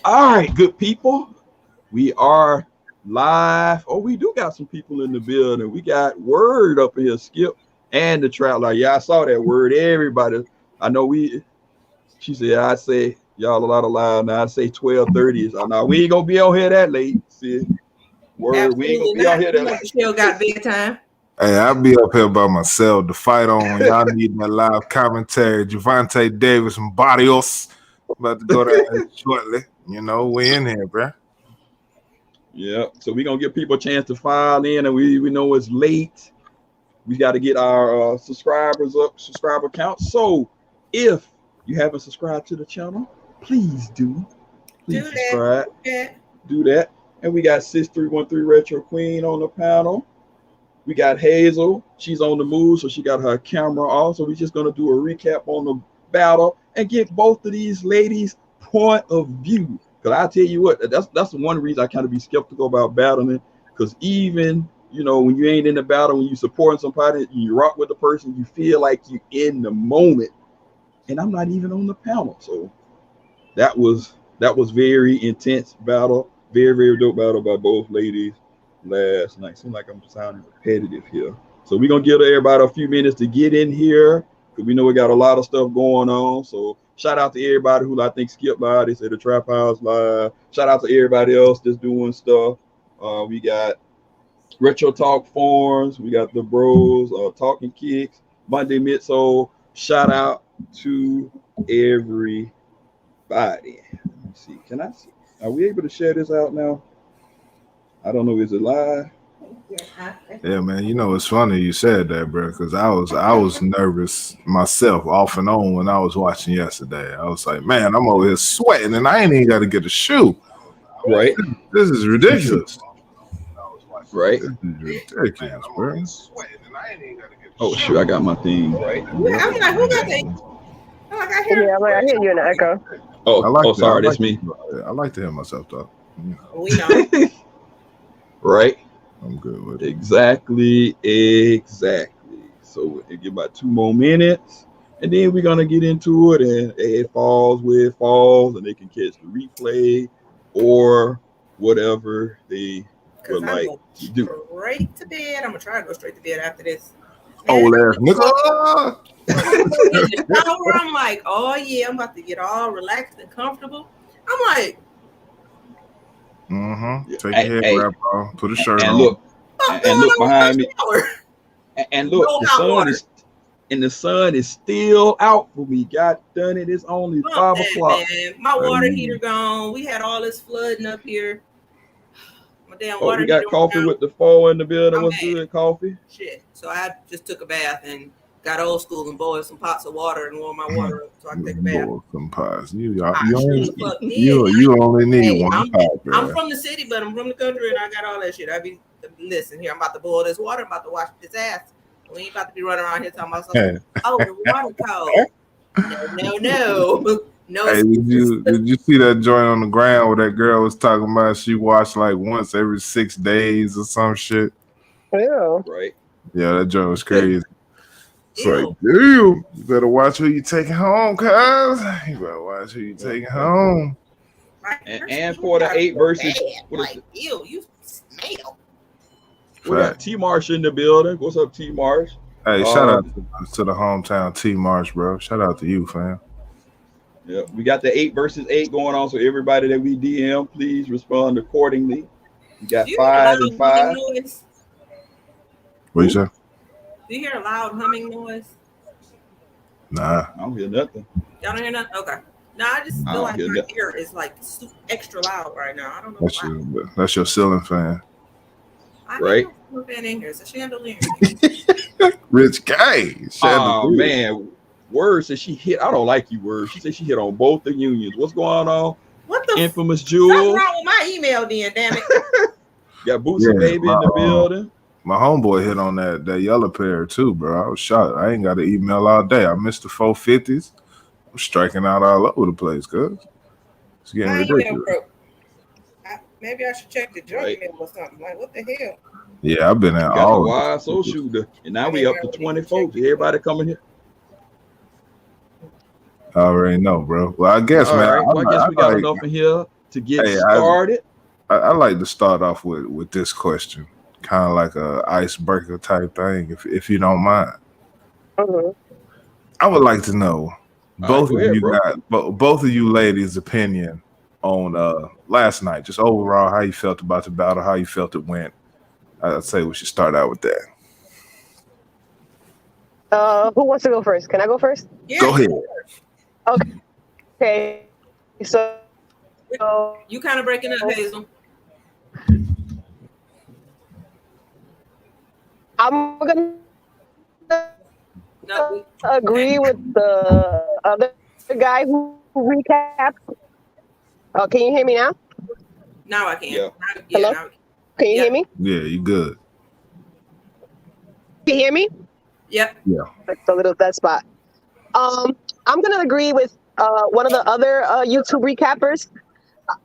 All right, good people. We are live. Oh, we do got some people in the building. We got Word up in here, Skip, and the Traveler. Yeah, I saw that Word. Everybody. I know she said, I say, y'all a lot of loud now. I say 12:30. Now, we ain't going to be on here that late. See, Word, Absolutely we ain't going to be on here that late. Michelle got bedtime. Hey, I'll be up here by myself. The fight on when y'all need that live commentary. Javante Davis and Barrios about to go down shortly. You know, we in here, bro. Yeah, so we're going to give people a chance to file in, and we know it's late. We got to get our subscribers up, subscriber count. So if you haven't subscribed to the channel, please do. Please subscribe. Do that. And we got Sis 313 Retro Queen on the panel. We got Hazel. She's on the move, so she got her camera off. So we're just going to do a recap on the battle and get both of these ladies' point of view. Because I tell you what, that's the one reason I kind of be skeptical about battling. Because even, you know, when you ain't in the battle, when you supporting somebody, you rock with the person, you feel like you in the moment. And I'm not even on the panel. So that was very intense battle. Very, very dope battle by both ladies last night. Seems like I'm sounding repetitive here. So we're going to give everybody a few minutes to get in here because we know we got a lot of stuff going on. So shout out to everybody who I think skipped by. They said the Trap House live. Shout out to everybody else that's doing stuff. We got Retro Talk Forums. We got the Bros, Talking Kicks, Monday Midsole. Shout out to everybody. Let me see. Can I see? Are we able to share this out now? I don't know. Is it live? Yeah, man. You know, it's funny you said that, bro, because I was nervous myself off and on when I was watching yesterday. I was like, man, I'm over here sweating and I ain't even got to get a shoe. Right. This is ridiculous. Right. This is ridiculous, bro. Oh, shoot. I got my thing. Right. Yeah, I'm like, who got that? Oh, I hear you in the echo. Sorry, that's me. I like to hear myself talk. We know. Right. I'm good with it. Exactly. So we'll give about 2 more minutes, and then we're gonna get into it. And it falls where it falls, and they can catch the replay or whatever they would like to do. Straight to bed. I'm gonna try to go straight to bed after this. Old ass nigga. In the shower, I'm like, oh yeah, I'm about to get all relaxed and comfortable. I'm like, take your head wrap on, put a shirt on. Look behind me. And look, the sun is still out for me. God done it. It's only 5 o'clock. Man. My water heater gone. We had all this flooding up here. My damn water we got coffee with the 4 in the building. What's good, coffee? Shit. So I just took a bath and got old school and boiled some pots of water and warmed my water up so I can take a bath. Boil some pots. You only need one pot. I'm from the city, but I'm from the country and I got all that shit. Listen here, I'm about to boil this water. I'm about to wash this ass. We ain't about to be running around here talking about something. Oh, the water cold. No. Hey, did you see that joint on the ground where that girl was talking about she washed like once every 6 days or some shit? Yeah. Right. Yeah, that joint was crazy. It's like, dude, you better watch who you taking home, cuz. You better watch who you taking home. And for the 8 versus, ew, you smell. We got T Marsh in the building. What's up, T Marsh? Hey, shout out to the hometown T Marsh, bro. Shout out to you, fam. Yeah, we got the 8 versus 8 going on. So everybody that we DM, please respond accordingly. We got 5 and 5. What you say? Do you hear a loud humming noise? Nah. I don't hear nothing. Y'all don't hear nothing? Okay. No, I just feel like my ear is like extra loud right now. I don't know. That's your ceiling fan. Right. Fan in here. It's a chandelier. Rich guy. Oh man, Word said she hit. I don't like you, Word. She said she hit on both the unions. What's going on? What the infamous Jewel? What's wrong with my email then? Damn it. Got Boosie baby in the building. My homeboy hit on that yellow pair too, bro. I was shocked. I ain't got an email all day. I missed the 450s. I'm striking out all over the place, cuz. It's getting ridiculous. Maybe I should check the junk mail or something. Like, what the hell? Yeah, I've been at all. Wide so shooter, and now we up to 20 folks. Everybody coming here. I already know, bro. Well, I guess, man. Right. Well, I guess we got enough in here. to get Hey, started. I like to start off with this question, kind of like a icebreaker type thing, if you don't mind. Mhm. I would like to know All right, both go of ahead, you bro. both of you ladies' opinion on last night, just overall how you felt about the battle, how you felt it went. I'd say we should start out with that. Who wants to go first? Can I go first? Yeah, Go ahead. Okay. So you kind of breaking up, Hazel. I'm gonna No, agree with the other guy who recapped. Oh, can you hear me now? now I can. Yeah. Hello? Now. Can you Yep. hear me? Yeah, you good. Can you hear me? Yep. Yeah. Like the little dead spot. I'm gonna agree with one of the other YouTube recappers.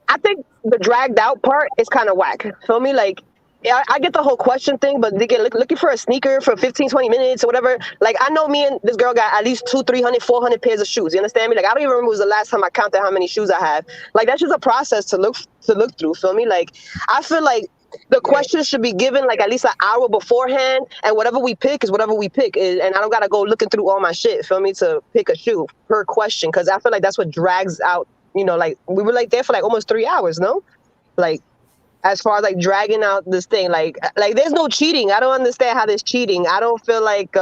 I think the dragged out part is kind of whack. Feel me? Like, yeah, I get the whole question thing, but they get looking for a sneaker for 15, 20 minutes or whatever. Like, I know me and this girl got at least 200, 300, 400 pairs of shoes. You understand me? Like, I don't even remember was the last time I counted how many shoes I have. Like, that's just a process to look through. Feel me? Like, I feel like the questions should be given like at least an hour beforehand, and whatever we pick is whatever we pick. And I don't gotta go looking through all my shit. Feel me? To pick a shoe per question, because I feel like that's what drags out. You know, like we were like there for like almost 3 hours, no? Like as far as like dragging out this thing, like there's no cheating. I don't understand how there's cheating. I don't feel like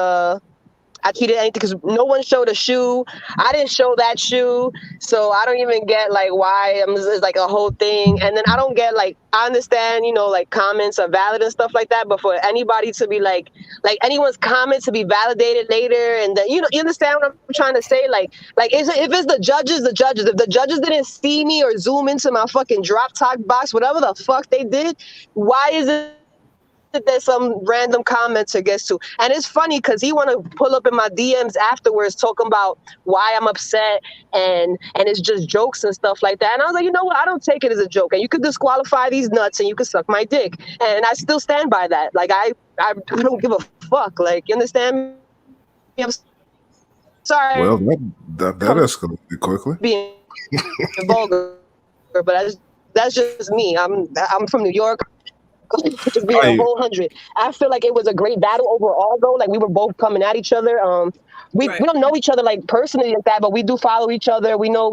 I cheated anything because no one showed a shoe. I didn't show that shoe, so I don't even get like why it's like a whole thing. And then I don't get like I understand, you know, like comments are valid and stuff like that, but for anybody to be like anyone's comment to be validated later, and then you understand what I'm trying to say? Like if it's the judges, the judges. If the judges didn't see me or zoom into my fucking drop top box, whatever the fuck they did, why is it that there's some random commenter gets to? And it's funny because he want to pull up in my DMs afterwards talking about why I'm upset and it's just jokes and stuff like that. And I was like, you know what? I don't take it as a joke. And you could disqualify these nuts and you could suck my dick. And I still stand by that. Like I don't give a fuck. Like, you understand me? I'm sorry. Well, that escalated quickly. Being vulgar, but that's just me. I'm from New York. Just being a whole 100. I feel like it was a great battle overall, though. Like we were both coming at each other. We don't know each other like personally like that, but we do follow each other. We know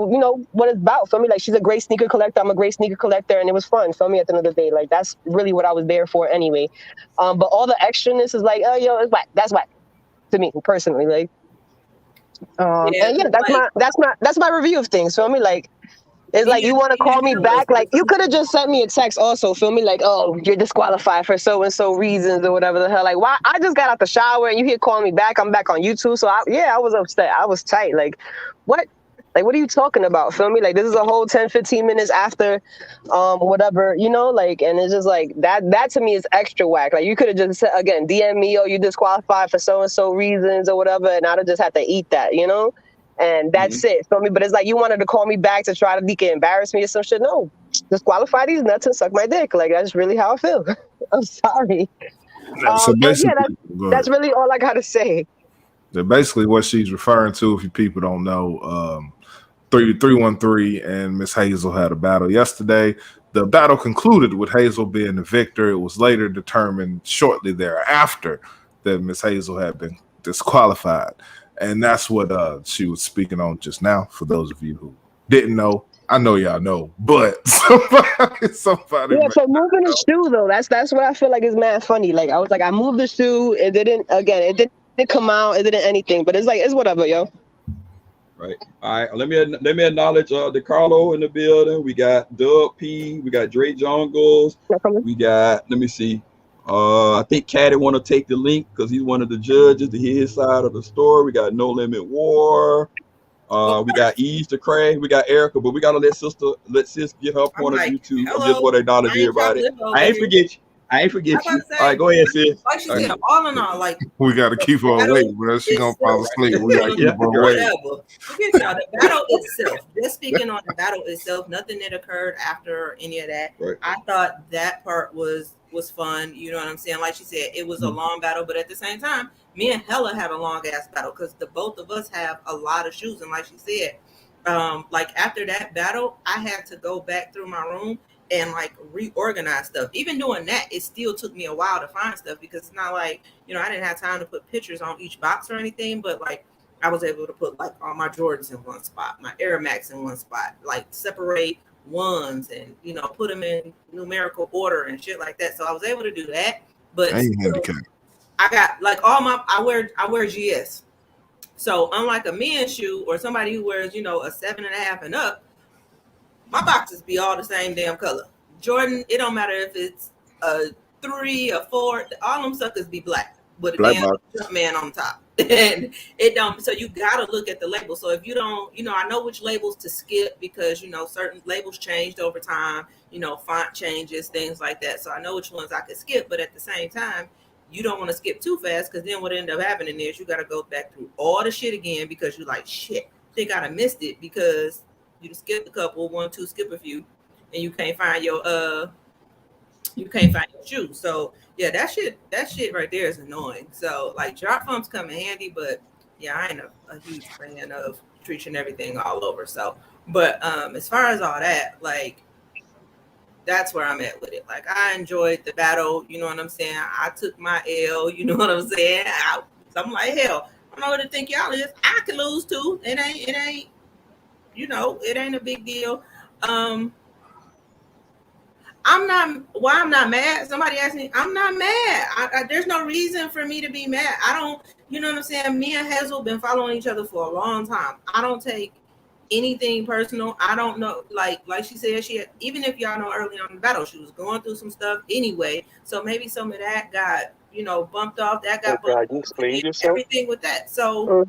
what it's about. For me, like she's a great sneaker collector. I'm a great sneaker collector, and it was fun. For me, at the end of the day, like that's really what I was there for anyway. But all the extraness is like, oh, yo, it's whack. That's whack to me personally. Like, and yeah, that's my review of things. Feel me, like. It's like you want to call me back. Like you could have just sent me a text also. Feel me? Like, oh, you're disqualified for so and so reasons or whatever the hell. Like, why? I just got out the shower and you here calling me back. I'm back on YouTube. So I was upset. I was tight. Like, what? Like, what are you talking about? Feel me? Like, this is a whole 10, 15 minutes after, whatever, like, and it's just like that to me is extra whack. Like, you could have just said, again, DM me, you disqualified for so and so reasons or whatever, and I'd have just had to eat that, And that's it. Feel me? But it's like you wanted to call me back to try to embarrass me or some shit. No, disqualify these nuts and suck my dick. Like that's really how I feel. I'm sorry. So basically, that's really all I gotta say. So basically, what she's referring to, if you people don't know, 313 and Miss Hazel had a battle yesterday. The battle concluded with Hazel being the victor. It was later determined shortly thereafter that Miss Hazel had been disqualified. And that's what she was speaking on just now. For those of you who didn't know, I know y'all know, but somebody. Yeah, so moving the shoe though, that's what I feel like is mad funny. Like I was like, I moved the shoe, it didn't come out, it didn't anything, but it's like it's whatever, yo. Right. All right. Let me acknowledge DeCarlo in the building. We got Doug P. We got Dre Jungles. We got. Let me see. I think Caddy want to take the link because he's one of the judges to hear his side of the story. We got No Limit War. We got Ease the Craig. We got Erica, but we gotta let sis get her point of view too. I just want to acknowledge everybody. I ain't forget you. All right, go ahead, sis. Like she said, all in all, like we gotta keep her awake, bro. She gonna fall asleep. We gotta keep her awake. Forget y'all. The battle itself. Just speaking on the battle itself, nothing that occurred after any of that. Right. I thought that part was fun. You know what I'm saying? Like she said, it was a long battle, but at the same time, me and Hella had a long ass battle because the both of us have a lot of shoes, and like she said, like after that battle, I had to go back through my room and like reorganize stuff. Even doing that, it still took me a while to find stuff because it's not like, you know, I didn't have time to put pictures on each box or anything, but like I was able to put like all my Jordans in one spot, my Air Max in one spot, like separate ones and, you know, put them in numerical order and shit like that. So I was able to do that. But I got like I wear GS. So unlike a men's shoe or somebody who wears, you know, a 7.5 and up, my boxes be all the same damn color. Jordan, it don't matter if it's a 3, a 4, all them suckers be black with a damn man on top. And it don't, so you gotta look at the label. So if you don't, you know, I know which labels to skip because, you know, certain labels changed over time, you know, font changes, things like that. So I know which ones I could skip, but at the same time, you don't want to skip too fast because then what end up happening is you got to go back through all the shit again because you're like, shit, I think I missed it because you skipped a couple, 1, 2, skip a few, and you can't find your shoe. So yeah, that shit right there is annoying. So like drop pumps come in handy, but yeah, I ain't a huge fan of treating everything all over. So, but as far as all that, like that's where I'm at with it. Like I enjoyed the battle, you know what I'm saying? I took my L, you know what I'm saying? I'm like, hell, I don't know what to think y'all is. I can lose too. It ain't, you know, it ain't a big deal. I'm not mad. Somebody asked me, I'm not mad. There's no reason for me to be mad. I don't, you know what I'm saying? Me and Hazel been following each other for a long time. I don't take anything personal. I don't know, like she said, even if y'all know early on in the battle, she was going through some stuff anyway. So maybe some of that got, you know, bumped off. That got bumped off. Everything with that. So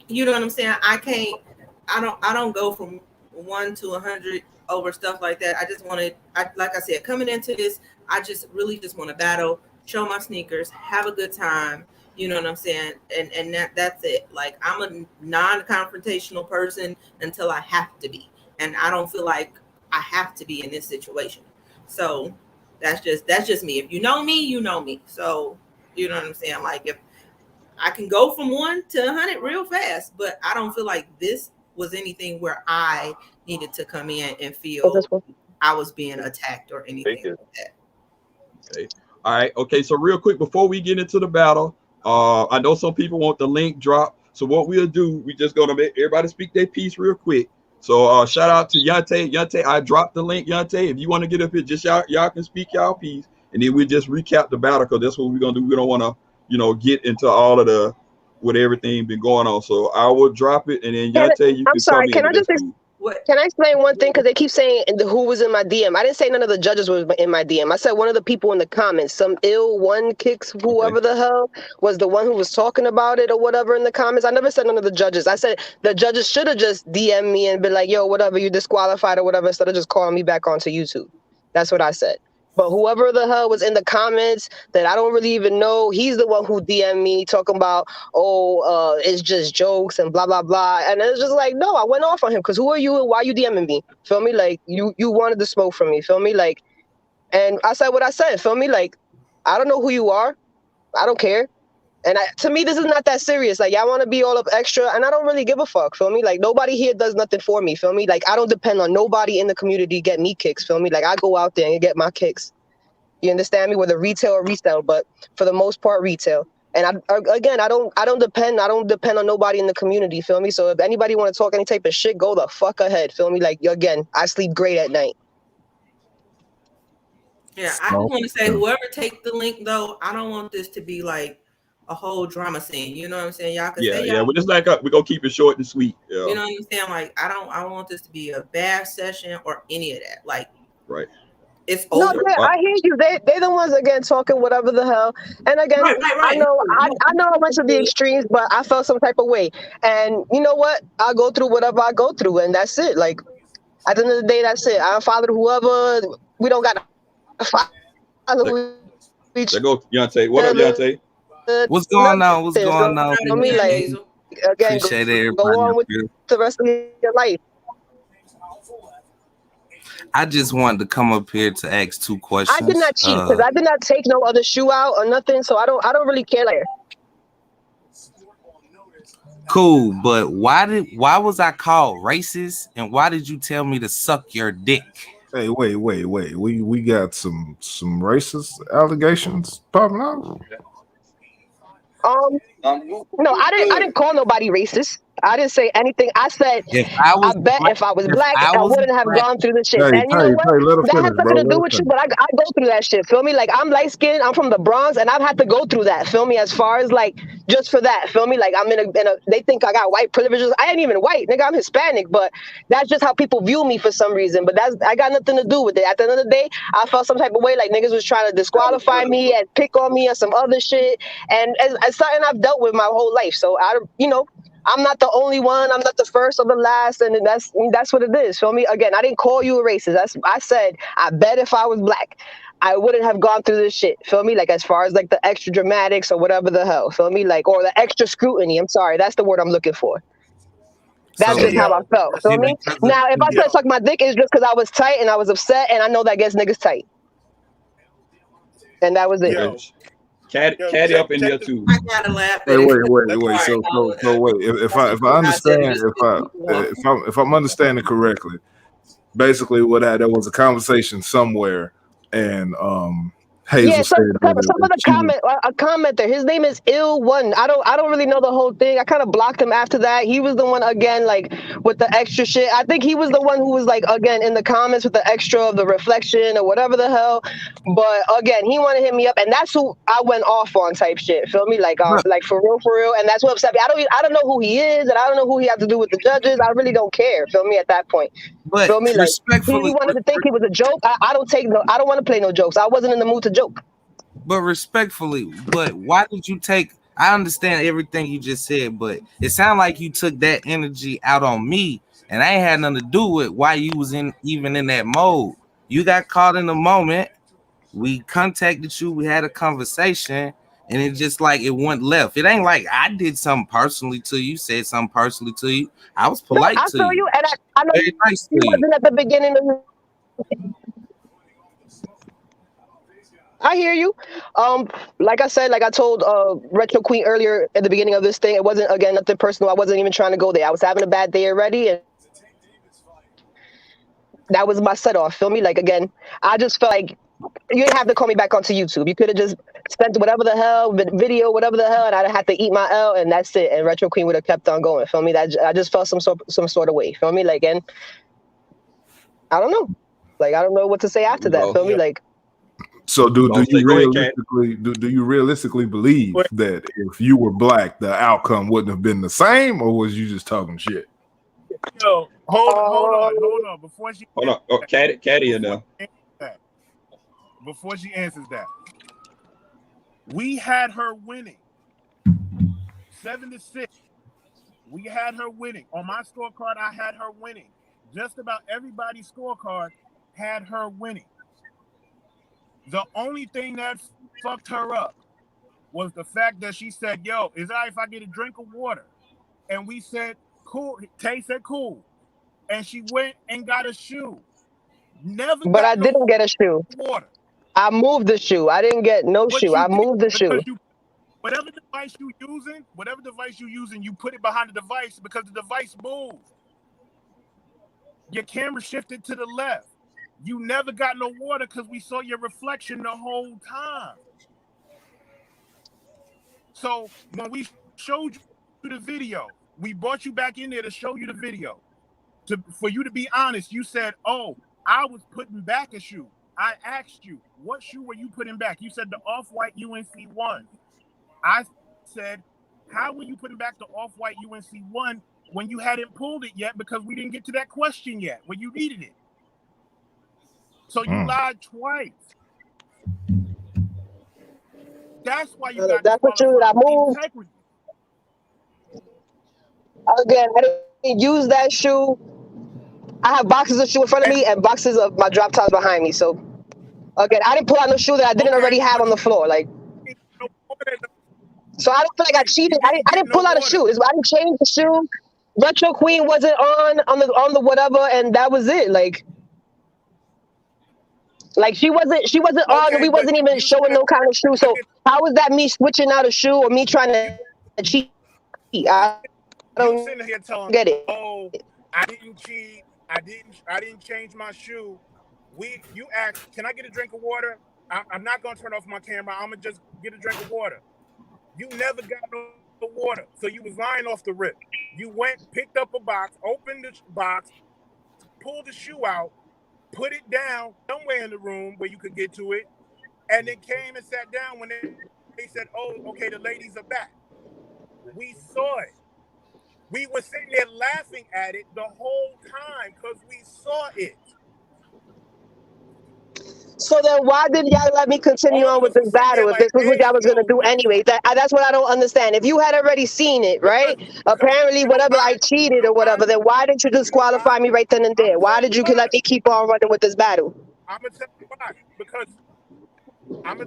you know what I'm saying? I don't go from 1 to 100 over stuff like that. I just wanted, like I said, coming into this, I just really just want to battle, show my sneakers, have a good time. You know what I'm saying? And that's it. Like I'm a non-confrontational person until I have to be. And I don't feel like I have to be in this situation. So that's just me. If you know me, you know me. So you know what I'm saying? Like if I can go from 1 to 100 real fast, but I don't feel like this was anything where I needed to come in and feel I was being attacked or anything like that. Okay. All right. Okay. So real quick, before we get into the battle, I know some people want the link drop. So what we'll do, we just gonna make everybody speak their piece real quick. So shout out to Hon.Hi. I dropped the link, Hon.Hi. If you want to get up here, just y'all can speak y'all piece, and then we'll just recap the battle because that's what we're gonna do. We don't want to, you know, get into all of the with everything been going on. So I will drop it, and then Hon.Hi, you can sorry, can I just can I explain one thing? Because they keep saying who was in my DM. I didn't say none of the judges was in my DM. I said one of the people in the comments, some ill one kicks, whoever the hell was the one who was talking about it or whatever in the comments. I never said none of the judges. I said the judges should have just DM'd me and been like, yo, whatever, you disqualified or whatever, instead of just calling me back onto YouTube. That's what I said. But whoever the hell was in the comments that I don't really even know, he's the one who DM'd me talking about, it's just jokes and blah, blah, blah. And it's just like, no, I went off on him because who are you and why are you DMing me? Feel me? Like, you wanted the smoke from me. Feel me? Like, and I said what I said. Feel me? Like, I don't know who you are. I don't care. And to me, this is not that serious. Like, y'all want to be all up extra, and I don't really give a fuck, feel me? Like, nobody here does nothing for me, feel me? Like, I don't depend on nobody in the community to get me kicks, feel me? Like, I go out there and get my kicks. You understand me? Whether retail or resale, but for the most part, retail. And I don't depend on nobody in the community, feel me? So if anybody want to talk any type of shit, go the fuck ahead, feel me? Like, again, I sleep great at night. Yeah, I just want to say, whoever take the link, though, I don't want this to be like a whole drama scene. You know what I'm saying? Y'all can say we're just like we're gonna keep it short and sweet. Yeah. You know what I'm saying? Like, I don't want this to be a bad session or any of that. Like, right. It's over. No, I hear you. They the ones again talking whatever the hell. And again, right. I know I went to the extremes, but I felt some type of way. And you know what? I go through whatever I go through, and that's it. Like at the end of the day, that's it. I followed whoever. We don't got to follow each other. There go Hon.Hi. What up, Hon.Hi? What's going on? What's going on? I mean, like, again, appreciate everybody. Go on with the rest of your life. I just wanted to come up here to ask 2 questions. I did not cheat because I did not take no other shoe out or nothing, so I don't really care. Like, Cool, but why was I called racist, and why did you tell me to suck your dick? Hey, wait. We got some racist allegations popping out. No, I didn't call nobody racist. I didn't say anything. I said, If I I was bet black, if I was if black, I I was wouldn't have black, gone through this shit. Hey, And you know what? let her That finish, has nothing bro. to do with you, but I go through that shit. Feel me? Like, I'm light skinned. I'm from the Bronx, and I've had to go through that. Feel me? As far as like, just for that. Feel me? Like, I'm in a they think I got white privileges. I ain't even white, nigga. I'm Hispanic, but that's just how people view me for some reason. But I got nothing to do with it. At the end of the day, I felt some type of way, like niggas was trying to disqualify me and pick on me or some other shit. And it's something I've dealt with my whole life. So I'm not the only one. I'm not the first or the last, and that's what it is. Feel me? Again, I didn't call you a racist. I said I bet if I was black, I wouldn't have gone through this shit. Feel me? Like, as far as like the extra dramatics or whatever the hell. Feel me? Like, or the extra scrutiny. I'm sorry, that's the word I'm looking for. That's so just how I felt. Feel me? Now, if I said suck my dick, it's just because I was tight and I was upset, and I know that gets niggas tight, and that was it. Yo. Caddy up in here too. I gotta laugh. Hey, wait. So wait. If I understand, if I'm understanding correctly, basically there was a conversation somewhere, and Hazel some said of the a commenter. His name is Ill One. I don't really know the whole thing. I kind of blocked him after that. He was the one again, like with the extra shit. I think he was the one who was like again in the comments with the extra of the reflection or whatever the hell. But again, he wanted to hit me up, and that's who I went off on type shit. Feel me? Like for real. And that's what upset me. I don't know who he is, and I don't know who he has to do with the judges. I really don't care. Feel me? At that point. but Feel me? Like, respectfully, he wanted to think he was a joke. I don't want to play no jokes. I wasn't in the mood to joke. But respectfully, but why did you take? I understand everything you just said, but it sounded like you took that energy out on me, and I ain't had nothing to do with why you was even in that mode. You got caught in the moment. We contacted you. We had a conversation, and it just like it went left. It ain't like I did something personally to you, said something personally to you. I was polite I to feel you, and I know very nice you to you. wasn't at the beginning of. I hear you. Like I said, like I told Retro Queen earlier at the beginning of this thing, it wasn't again nothing personal. I wasn't even trying to go there. I was having a bad day already, and that was my set off. Feel me? Like again, I just felt like you didn't have to call me back onto YouTube. You could have just sent whatever the hell video, whatever the hell, and I'd have to eat my L, and that's it. And Retro Queen would have kept on going. Feel me? That I just felt some sort of way. Feel me? Like, and I don't know. Like, I don't know what to say after that. Feel me? Like. So do you realistically believe that if you were black, the outcome wouldn't have been the same, or was you just talking shit? Yo, hold on. Before she Caddy in there. Before she answers that, we had her winning 7-6. We had her winning on my scorecard. I had her winning. Just about everybody's scorecard had her winning. The only thing that fucked her up was the fact that she said, yo, is it all right if I get a drink of water? And we said, cool. Tay said, cool. And she went and got a shoe. But I didn't get a shoe. Water. I moved the shoe. I didn't get no shoe. I moved the shoe. Whatever device you using, you put it behind the device because the device moved. Your camera shifted to the left. You never got no water because we saw your reflection the whole time. So when we showed you the video, we brought you back in there to show you the video. For you to be honest, you said, oh, I was putting back a shoe. I asked you, what shoe were you putting back? You said the Off-White UNC 1. I said, how were you putting back the Off-White UNC 1 when you hadn't pulled it yet because we didn't get to that question yet when you needed it? So you lied twice. That's why you got that's what you I moved. Again, I didn't use that shoe. I have boxes of shoe in front of me and boxes of my drop tops behind me. So again, I didn't pull out no shoe that I didn't already have on the floor. Like, so I don't feel like I cheated. I didn't pull out a shoe. I didn't change the shoe. Retro Queen wasn't on the whatever, and that was it. Like she wasn't on. We wasn't even showing no kind of shoe. So how was that me switching out a shoe or me trying to cheat? You sitting here telling get me, it. oh, I didn't cheat. I didn't change my shoe. You asked, can I get a drink of water? I'm not gonna turn off my camera. I'm gonna just get a drink of water. You never got no water, so you was lying off the rip. You went, picked up a box, opened the box, pulled the shoe out, put it down somewhere in the room where you could get to it, and then came and sat down when they said, oh, okay, the ladies are back. We saw it. We were sitting there laughing at it the whole time because we saw it. So then why did y'all let me continue on with this battle if this was what y'all was going to do anyway? That's what I don't understand. If you had already seen it, right? Apparently, whatever I cheated or whatever, then why didn't you disqualify me right then and there? Why did you let me keep on running with this battle? I'm going to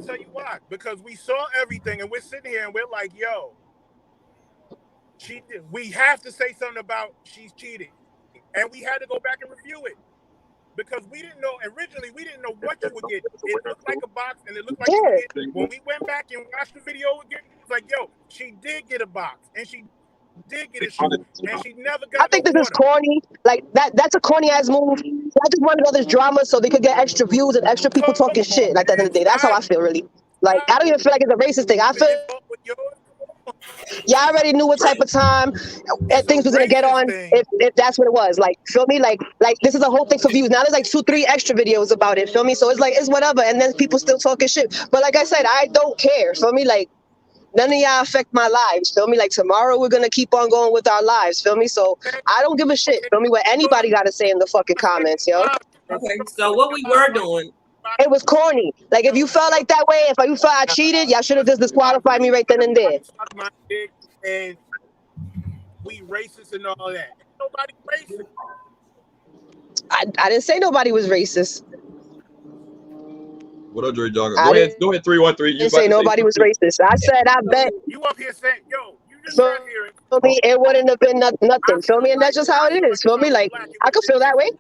tell you why. Because we saw everything and we're sitting here and we're like, yo, we have to say something about she's cheating. And we had to go back and review it. Because we didn't know, originally, we didn't know what you would get. It looked like a box, and it looked like you would get. When we went back and watched the video again, it was like, yo, she did get a box, and she did get a shoe, and she never got I think this is corny. Like, that's a corny-ass move. I just wanted all this drama so they could get extra views and extra people talking shit like that in the day. That's how I feel, really. Like, I don't even feel like it's a racist thing. I feel y'all already knew what type of time and things was gonna get on if that's what it was. Like, feel me? Like this is a whole thing for views. Now there's like 2-3 extra videos about it, feel me? So it's like it's whatever, and then people still talking shit. But like I said, I don't care. Feel me? Like none of y'all affect my lives. Feel me? Like tomorrow we're gonna keep on going with our lives. Feel me? So I don't give a shit. Feel me? What anybody gotta say in the fucking comments, yo. Okay, so what we were doing. It was corny. Like if you felt like that way, if you felt I cheated, y'all should have just disqualified me right then and there. And we racist and all that. Nobody racist. I didn't say nobody was racist. What up, Dre Jogger? Go ahead, 313. I didn't say nobody was racist. I said I bet. You up here saying, yo, you just got here. Feel me? It wouldn't have been nothing. Feel me? And that's just how it is. Feel me? Like I could feel that way.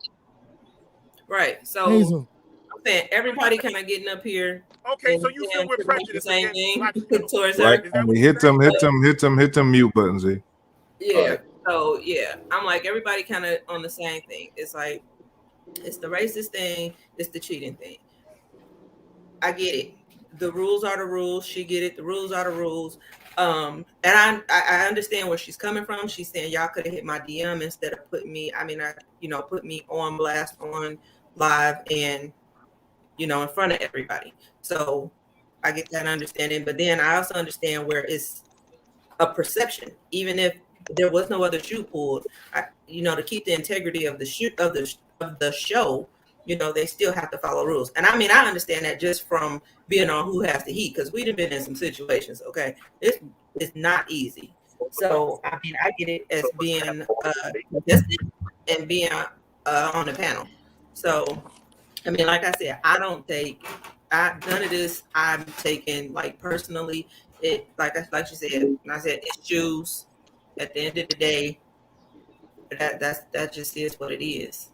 Right. So Hazel. I'm saying everybody kind of getting up here. Okay, so you feel we're prejudiced same thing towards right. Hit them mute buttons, Z. Yeah. Right. So yeah, I'm like everybody kind of on the same thing. It's like it's the racist thing, it's the cheating thing. I get it. The rules are the rules. She get it. The rules are the rules. And I understand where she's coming from. She's saying y'all could have hit my DM instead of putting me. Put me on blast on live and in front of everybody. So I get that understanding. But then I also understand where it's a perception. Even if there was no other shoe pulled, to keep the integrity of the show. They still have to follow rules. And I understand that just from being on Who Has the Heat, because we've been in some situations, okay? It's not easy. So, I get it as being contested and being on the panel. So, like I said, I don't take, none of this I'm taking, like, personally. It, like you said, and I said, it's shoes. At the end of the day, that just is what it is.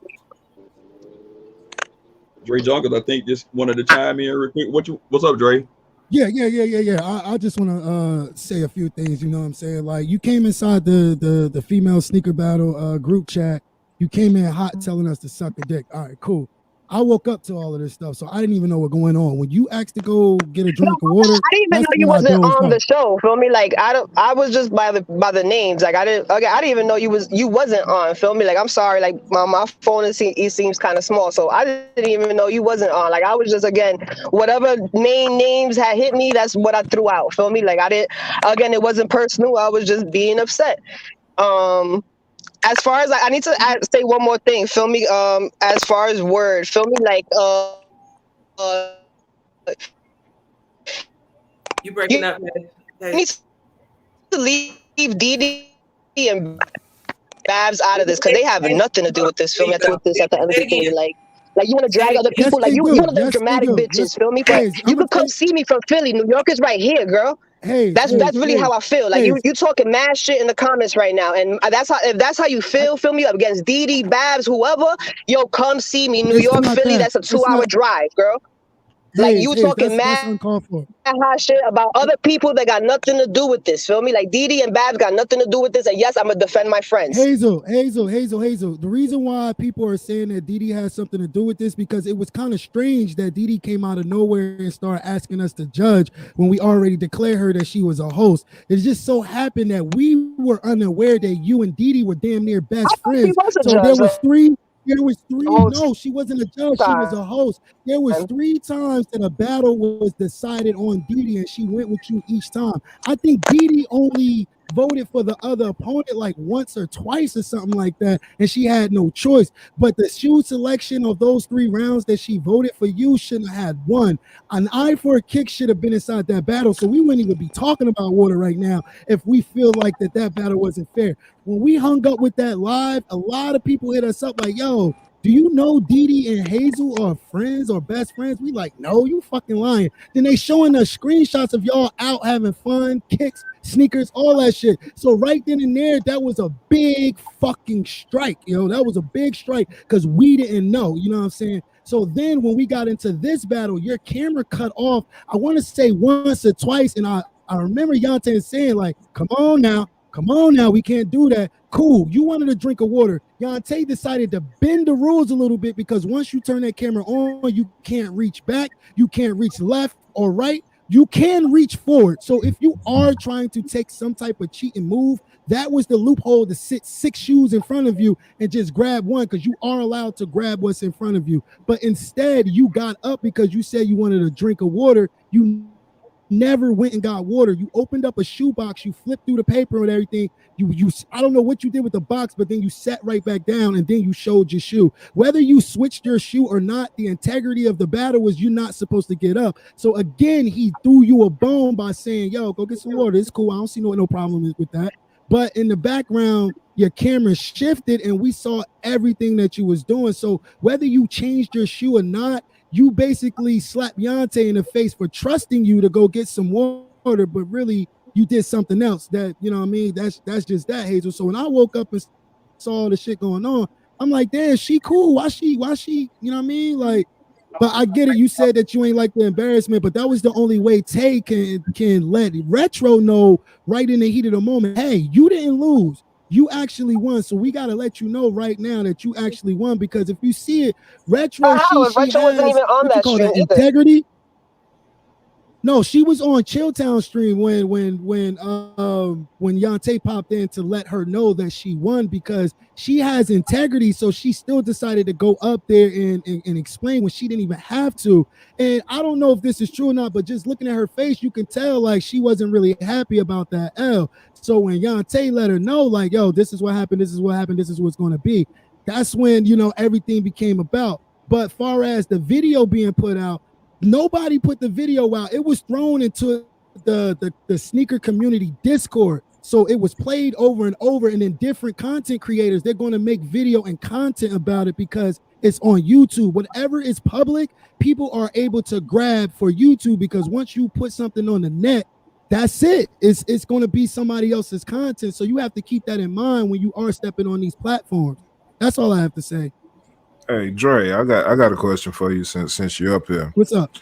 Dre Jonkers, I think just wanted to chime in real quick. What's up, Dre? Yeah. I just want to say a few things. You know what I'm saying? Like you came inside the female sneaker battle group chat. You came in hot telling us to suck a dick. All right, cool. I woke up to all of this stuff, so I didn't even know what going on. When you asked to go get a drink of water, I didn't even know you wasn't on the show. Feel me? Like I was just by the names. Like I didn't even know you wasn't on. Feel me? Like I'm sorry. Like my phone it seems kind of small, so I didn't even know you wasn't on. Like I was just whatever names had hit me. That's what I threw out. Feel me? Like it wasn't personal. I was just being upset. As far as I need to say one more thing, feel me? As far as word, feel me? Like you breaking up. You need to leave Didi and Babs out of this because they have nothing to do with this. Feel me? At the end of the day, like you want to drag other people, like you one of those dramatic bitches. Feel me? But you could come see me from Philly. New York is right here, girl. That's really how I feel. Like you talking mad shit in the comments right now, and if that's how you feel me up against Didi, Babs, whoever, yo, come see me. New York, Philly, that's a 2-hour drive, girl. Like you talking that's mad uncalled for. hot shit about other people that got nothing to do with this. Feel me? Like Didi and Babs got nothing to do with this. And yes, I'm gonna defend my friends. Hazel. The reason why people are saying that Didi has something to do with this because it was kind of strange that Didi came out of nowhere and started asking us to judge when we already declared her that she was a host. It just so happened that we were unaware that you and Didi were damn near best friends. So there was three. No, she wasn't a judge. She was a host. There was 3 times that a battle was decided on Didi, and she went with you each time. I think Didi only voted for the other opponent like once or twice or something like that, and she had no choice. But the shoe selection of those 3 rounds that she voted for you shouldn't have had one. An eye for a kick should have been inside that battle, so we wouldn't even be talking about water right now if we feel like that battle wasn't fair. When we hung up with that live, a lot of people hit us up like, yo, do you know Didi and Hazel are friends or best friends? We like, no, you fucking lying. Then they showing us screenshots of y'all out having fun, kicks, sneakers, all that shit. So right then and there, that was a big fucking strike, yo. That was a big strike because we didn't know, you know what I'm saying? So then when we got into this battle, your camera cut off, I want to say once or twice, and I remember Yante saying like, come on now, we can't do that. Cool, you wanted a drink of water. Yante decided to bend the rules a little bit because once you turn that camera on, you can't reach back, you can't reach left or right, you can reach forward. So if you are trying to take some type of cheat and move, that was the loophole to sit 6 shoes in front of you and just grab one because you are allowed to grab what's in front of you. But instead, you got up because you said you wanted a drink of water. You never went and got water. You opened up a shoe box, you flipped through the paper and everything. You I don't know what you did with the box, but then you sat right back down and then you showed your shoe. Whether you switched your shoe or not, the integrity of the battle was you're not supposed to get up. So again, he threw you a bone by saying, yo, go get some water. It's cool. I don't see no problem with that. But in the background, your camera shifted and we saw everything that you was doing. So whether you changed your shoe or not, you basically slapped Yante in the face for trusting you to go get some water, but really you did something else that, you know what I mean? That's just that, Hazel. So when I woke up and saw all the shit going on, I'm like, damn, she cool. Why she, you know what I mean? Like, but I get it. You said that you ain't like the embarrassment, but that was the only way Tay can let Retro know right in the heat of the moment, hey, you didn't lose. You actually won. So we got to let you know right now that you actually won, because if you see it, Retro, Retro wasn't even on that stream either. Integrity. No, she was on Chilltown stream when Yante popped in to let her know that she won, because she has integrity. So she still decided to go up there and explain when she didn't even have to. And I don't know if this is true or not, but just looking at her face, you can tell like she wasn't really happy about that L. So when Yante let her know, like, yo, this is what happened, this is what happened, this is what's going to be, that's when, you know, everything became about. But far as the video being put out, nobody put the video out. It was thrown into the sneaker community Discord. So it was played over and over, and then different content creators, they're going to make video and content about it because it's on YouTube. Whatever is public, people are able to grab for YouTube, because once you put something on the net, that's it. It's going to be somebody else's content. So you have to keep that in mind when you are stepping on these platforms. That's all I have to say. Hey Dre, I got a question for you since you're up here. What's up?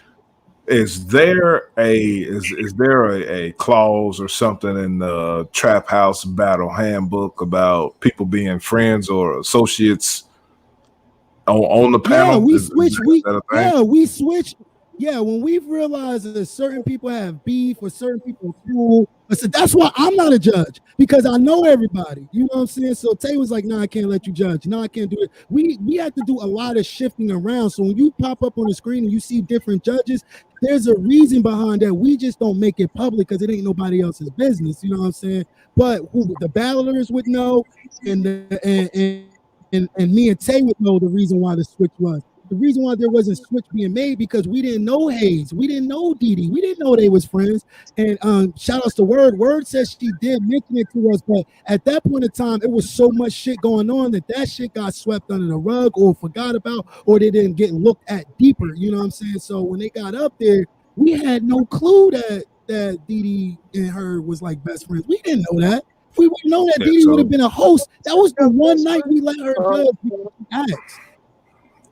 Is there a clause or something in the Trap House Battle Handbook about people being friends or associates on the panel? Yeah, we switch. Yeah, when we've realized that certain people have beef or certain people are cool, I said that's why I'm not a judge, because I know everybody. You know what I'm saying? So Tay was like, "No, I can't let you judge. No, I can't do it." We have to do a lot of shifting around. So when you pop up on the screen and you see different judges, there's a reason behind that. We just don't make it public because it ain't nobody else's business. You know what I'm saying? But the battlers would know, and me and Tay would know the reason why the switch was. The reason why there wasn't switch being made, because we didn't know Hayes, we didn't know Didi, we didn't know they was friends. And shout outs to Word. Word says she did mention it to us, but at that point in time, it was so much shit going on that shit got swept under the rug or forgot about, or they didn't get looked at deeper. You know what I'm saying? So when they got up there, we had no clue that Didi and her was like best friends. We didn't know that. If we would know that Didi would have been a host, that was the one night we let her judge.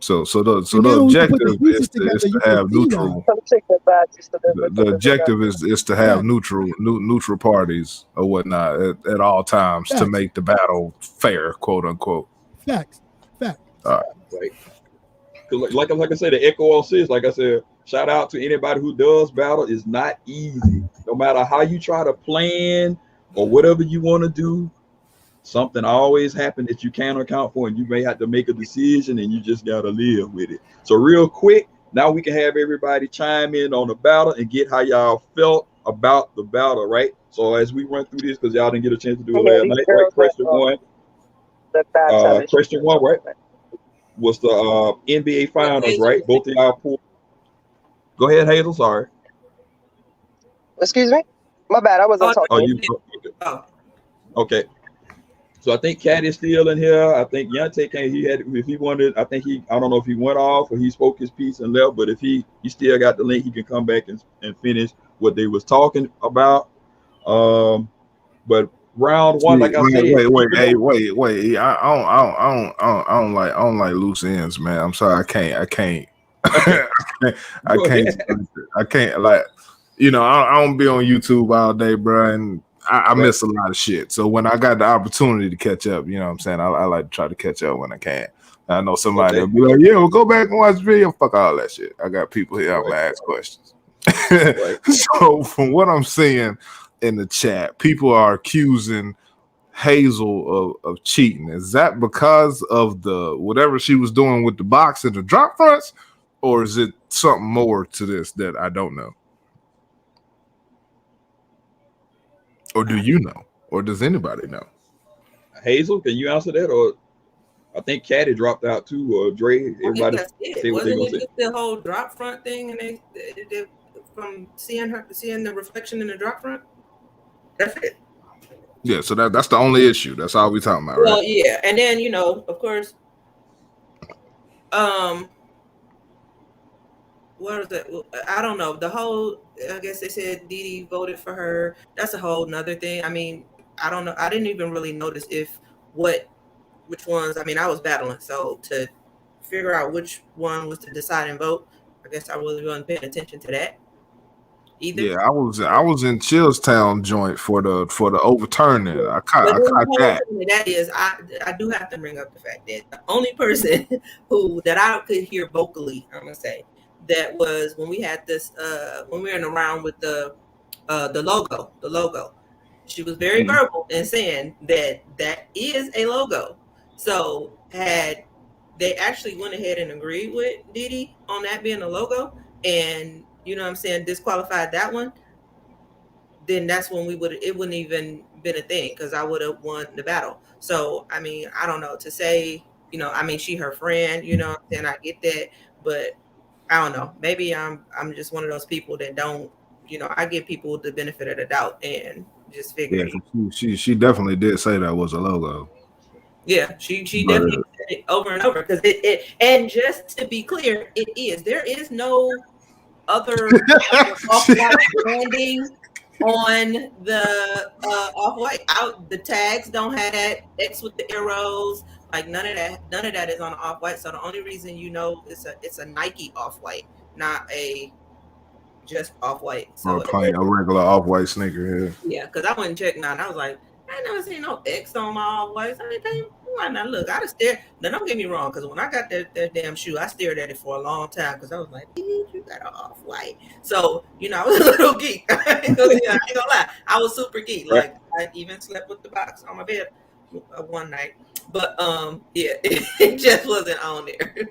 So the And then when we put objective the pieces is together, to you have can see neutral. that. The objective is to have neutral parties or whatnot at all times to Facts. make the battle fair, quote unquote. Facts. Right. Because like I said, the echo assist, like I said, shout out to anybody who does battle. Is not easy. No matter how you try to plan or whatever you want to do, something always happens that you can't account for, and you may have to make a decision, and you just gotta live with it. So real quick, now we can have everybody chime in on the battle and get how y'all felt about the battle, right? So as we run through this, because y'all didn't get a chance to do it last night, right? Question one, right? Was the NBA Finals, right? Both of y'all pulled. Go ahead, Hazel. Sorry. Excuse me? My bad. I wasn't talking. Oh, you. Okay. So I think Cat is still in here. I think Yante came. He had, if he wanted, I think I don't know if he went off or he spoke his piece and left, but if he still got the link, he can come back and finish what they was talking about. But round one, like I said, wait. I don't like loose ends, man. I'm sorry, I can't. I can't like, you know, I don't be on YouTube all day, bro, and I miss a lot of shit. So when I got the opportunity to catch up, you know what I'm saying, I like to try to catch up when I can. I know somebody will be like, yeah, we'll go back and watch the video. Fuck all that shit. I got people here I'm gonna ask questions. So from what I'm seeing in the chat, people are accusing Hazel of cheating. Is that because of the whatever she was doing with the box and the drop fronts, or is it something more to this that I don't know? Or do you know? Or does anybody know? Hazel, can you answer that? Or I think Caddy dropped out too, or Dre. Everybody say what they gonna say. The whole drop front thing, and they from seeing the reflection in the drop front. That's it. Yeah, so that's the only issue. That's all we talking about, right? Well, yeah, and then of course, what is that? I don't know. The whole, I guess they said Didi voted for her. That's a whole nother thing. I mean, I don't know. I didn't even really notice which ones. I mean, I was battling, so to figure out which one was the deciding vote, I guess I really wasn't paying attention to that either. Yeah, I was in Chillstown joint for the overturning. I caught that. That is, I do have to bring up the fact that the only person that I could hear vocally, I'm gonna say, that was when we had this when we were in a round with the logo. She was very verbal in saying that is a logo. So had they actually went ahead and agreed with Didi on that being a logo, and you know what I'm saying, disqualified that one, then that's when it wouldn't even been a thing, because I would have won the battle. So I mean, I don't know, to say, I mean, she her friend, you know what I'm saying, I get that, but I don't know. Maybe I'm just one of those people that don't, I give people the benefit of the doubt and just figure. Yeah, she definitely did say that was a logo. Yeah, she definitely said it over and over, because it and just to be clear, it is. There is no other off-white branding on the off-white. The tags don't have that X with the arrows. Like none of that is on off-white. So the only reason it's a Nike off-white, not a just off-white. So a regular off-white sneaker here. Yeah, because I went and checked now, and I was like, I ain't never seen no X on my off-whites. Why not? Look, I just stared. Now don't get me wrong, because when I got that damn shoe, I stared at it for a long time, because I was like, you got an off-white. So I was a little geek. I ain't gonna lie, I was super geek. Like I even slept with the box on my bed one night. But yeah, it just wasn't on there.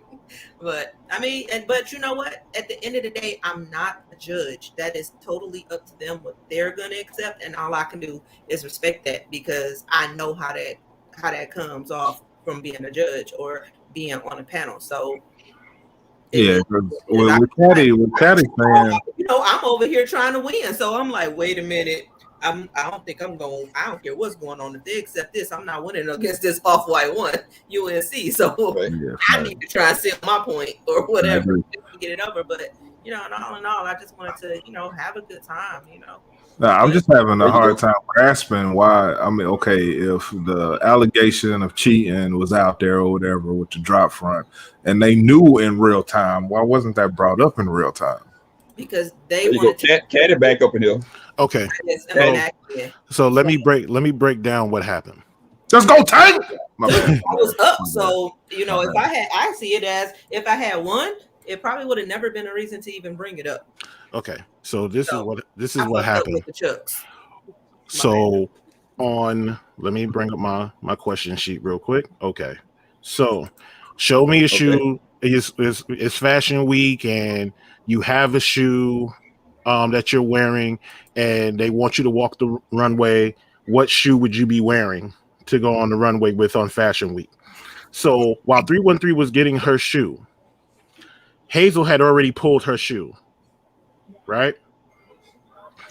But I mean, but you know what? At the end of the day, I'm not a judge. That is totally up to them what they're gonna accept, and all I can do is respect that, because I know how that comes off from being a judge or being on a panel. So yeah, with Caddy saying, I'm over here trying to win, so I'm like, wait a minute. I don't care what's going on. If they accept this, I'm not winning against this off-white one, UNC. So I need to try and seal my point or whatever to get it over. But, all in all, I just wanted to, have a good time, Nah, I'm just having There a you hard go. time grasping why. I mean, okay, if the allegation of cheating was out there or whatever with the drop front, and they knew in real time, why wasn't that brought up in real time? because they There you go. wanted to. Cat it back up in here. Okay. Yes, I Cat mean, it. actually, So let me break down what happened. Let's go, Tank. My bad. I was up. My So you know, My if I see it as if I had one, it probably would have never been a reason to even bring it up. Okay. So this is So, what I fucked up happened. with the Chucks. So let me bring up my question sheet real quick. Okay. So show me a shoe. It's fashion week and you have a shoe that you're wearing and they want you to walk the runway. What shoe would you be wearing to go on the runway with on fashion week? So while 313 was getting her shoe, Hazel had already pulled her shoe, right?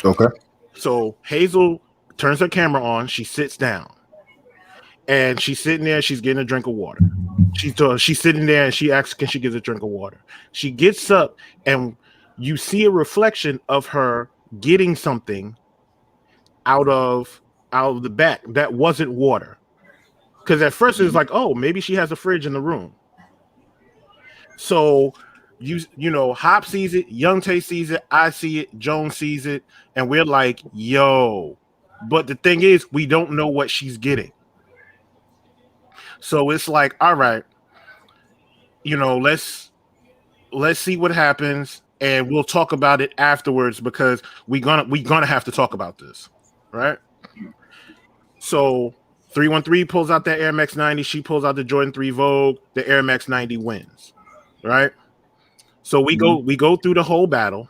Okay. So Hazel turns her camera on. She sits down, and she's sitting there. She's getting a drink of water. She's sitting there, and she asks, "Can she get a drink of water?" She gets up, and you see a reflection of her getting something out of the back that wasn't water. Because at first it was like, "Oh, maybe she has a fridge in the room." So you know, Hop sees it, Young Tay sees it, I see it, Jones sees it, and we're like, yo. But the thing is, we don't know what she's getting. So it's like, all right, you know, let's see what happens, and we'll talk about it afterwards because we're gonna have to talk about this, right? So 313 pulls out that Air Max 90, she pulls out the Jordan 3 Vogue, the Air Max 90 wins, right? So we go through the whole battle,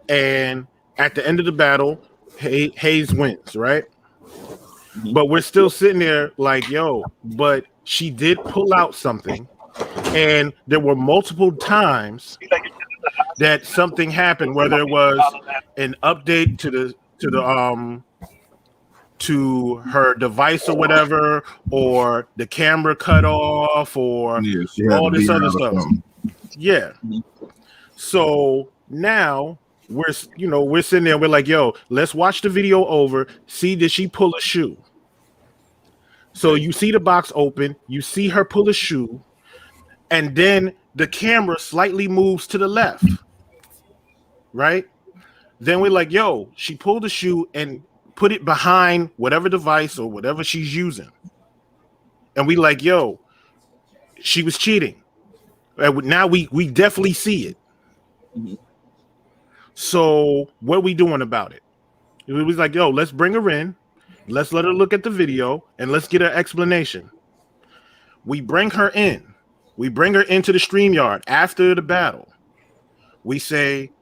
and at the end of the battle, Hayes wins, right? But we're still sitting there like, yo, but she did pull out something, and there were multiple times that something happened, whether it was an update to her device or whatever, or the camera cut off, or all this other stuff. Yeah. So now we're sitting there. We're like, yo, let's watch the video over. See, did she pull a shoe? So you see the box open. You see her pull a shoe, and then the camera slightly moves to the left. Right? Then we're like, yo, she pulled the shoe and put it behind whatever device or whatever she's using. And we like, yo, she was cheating. Now we definitely see it. Mm-hmm. So what are we doing about it? It was like, yo, let's bring her in. Let's let her look at the video and let's get her explanation. We bring her in. We bring her into the StreamYard after the battle. We say,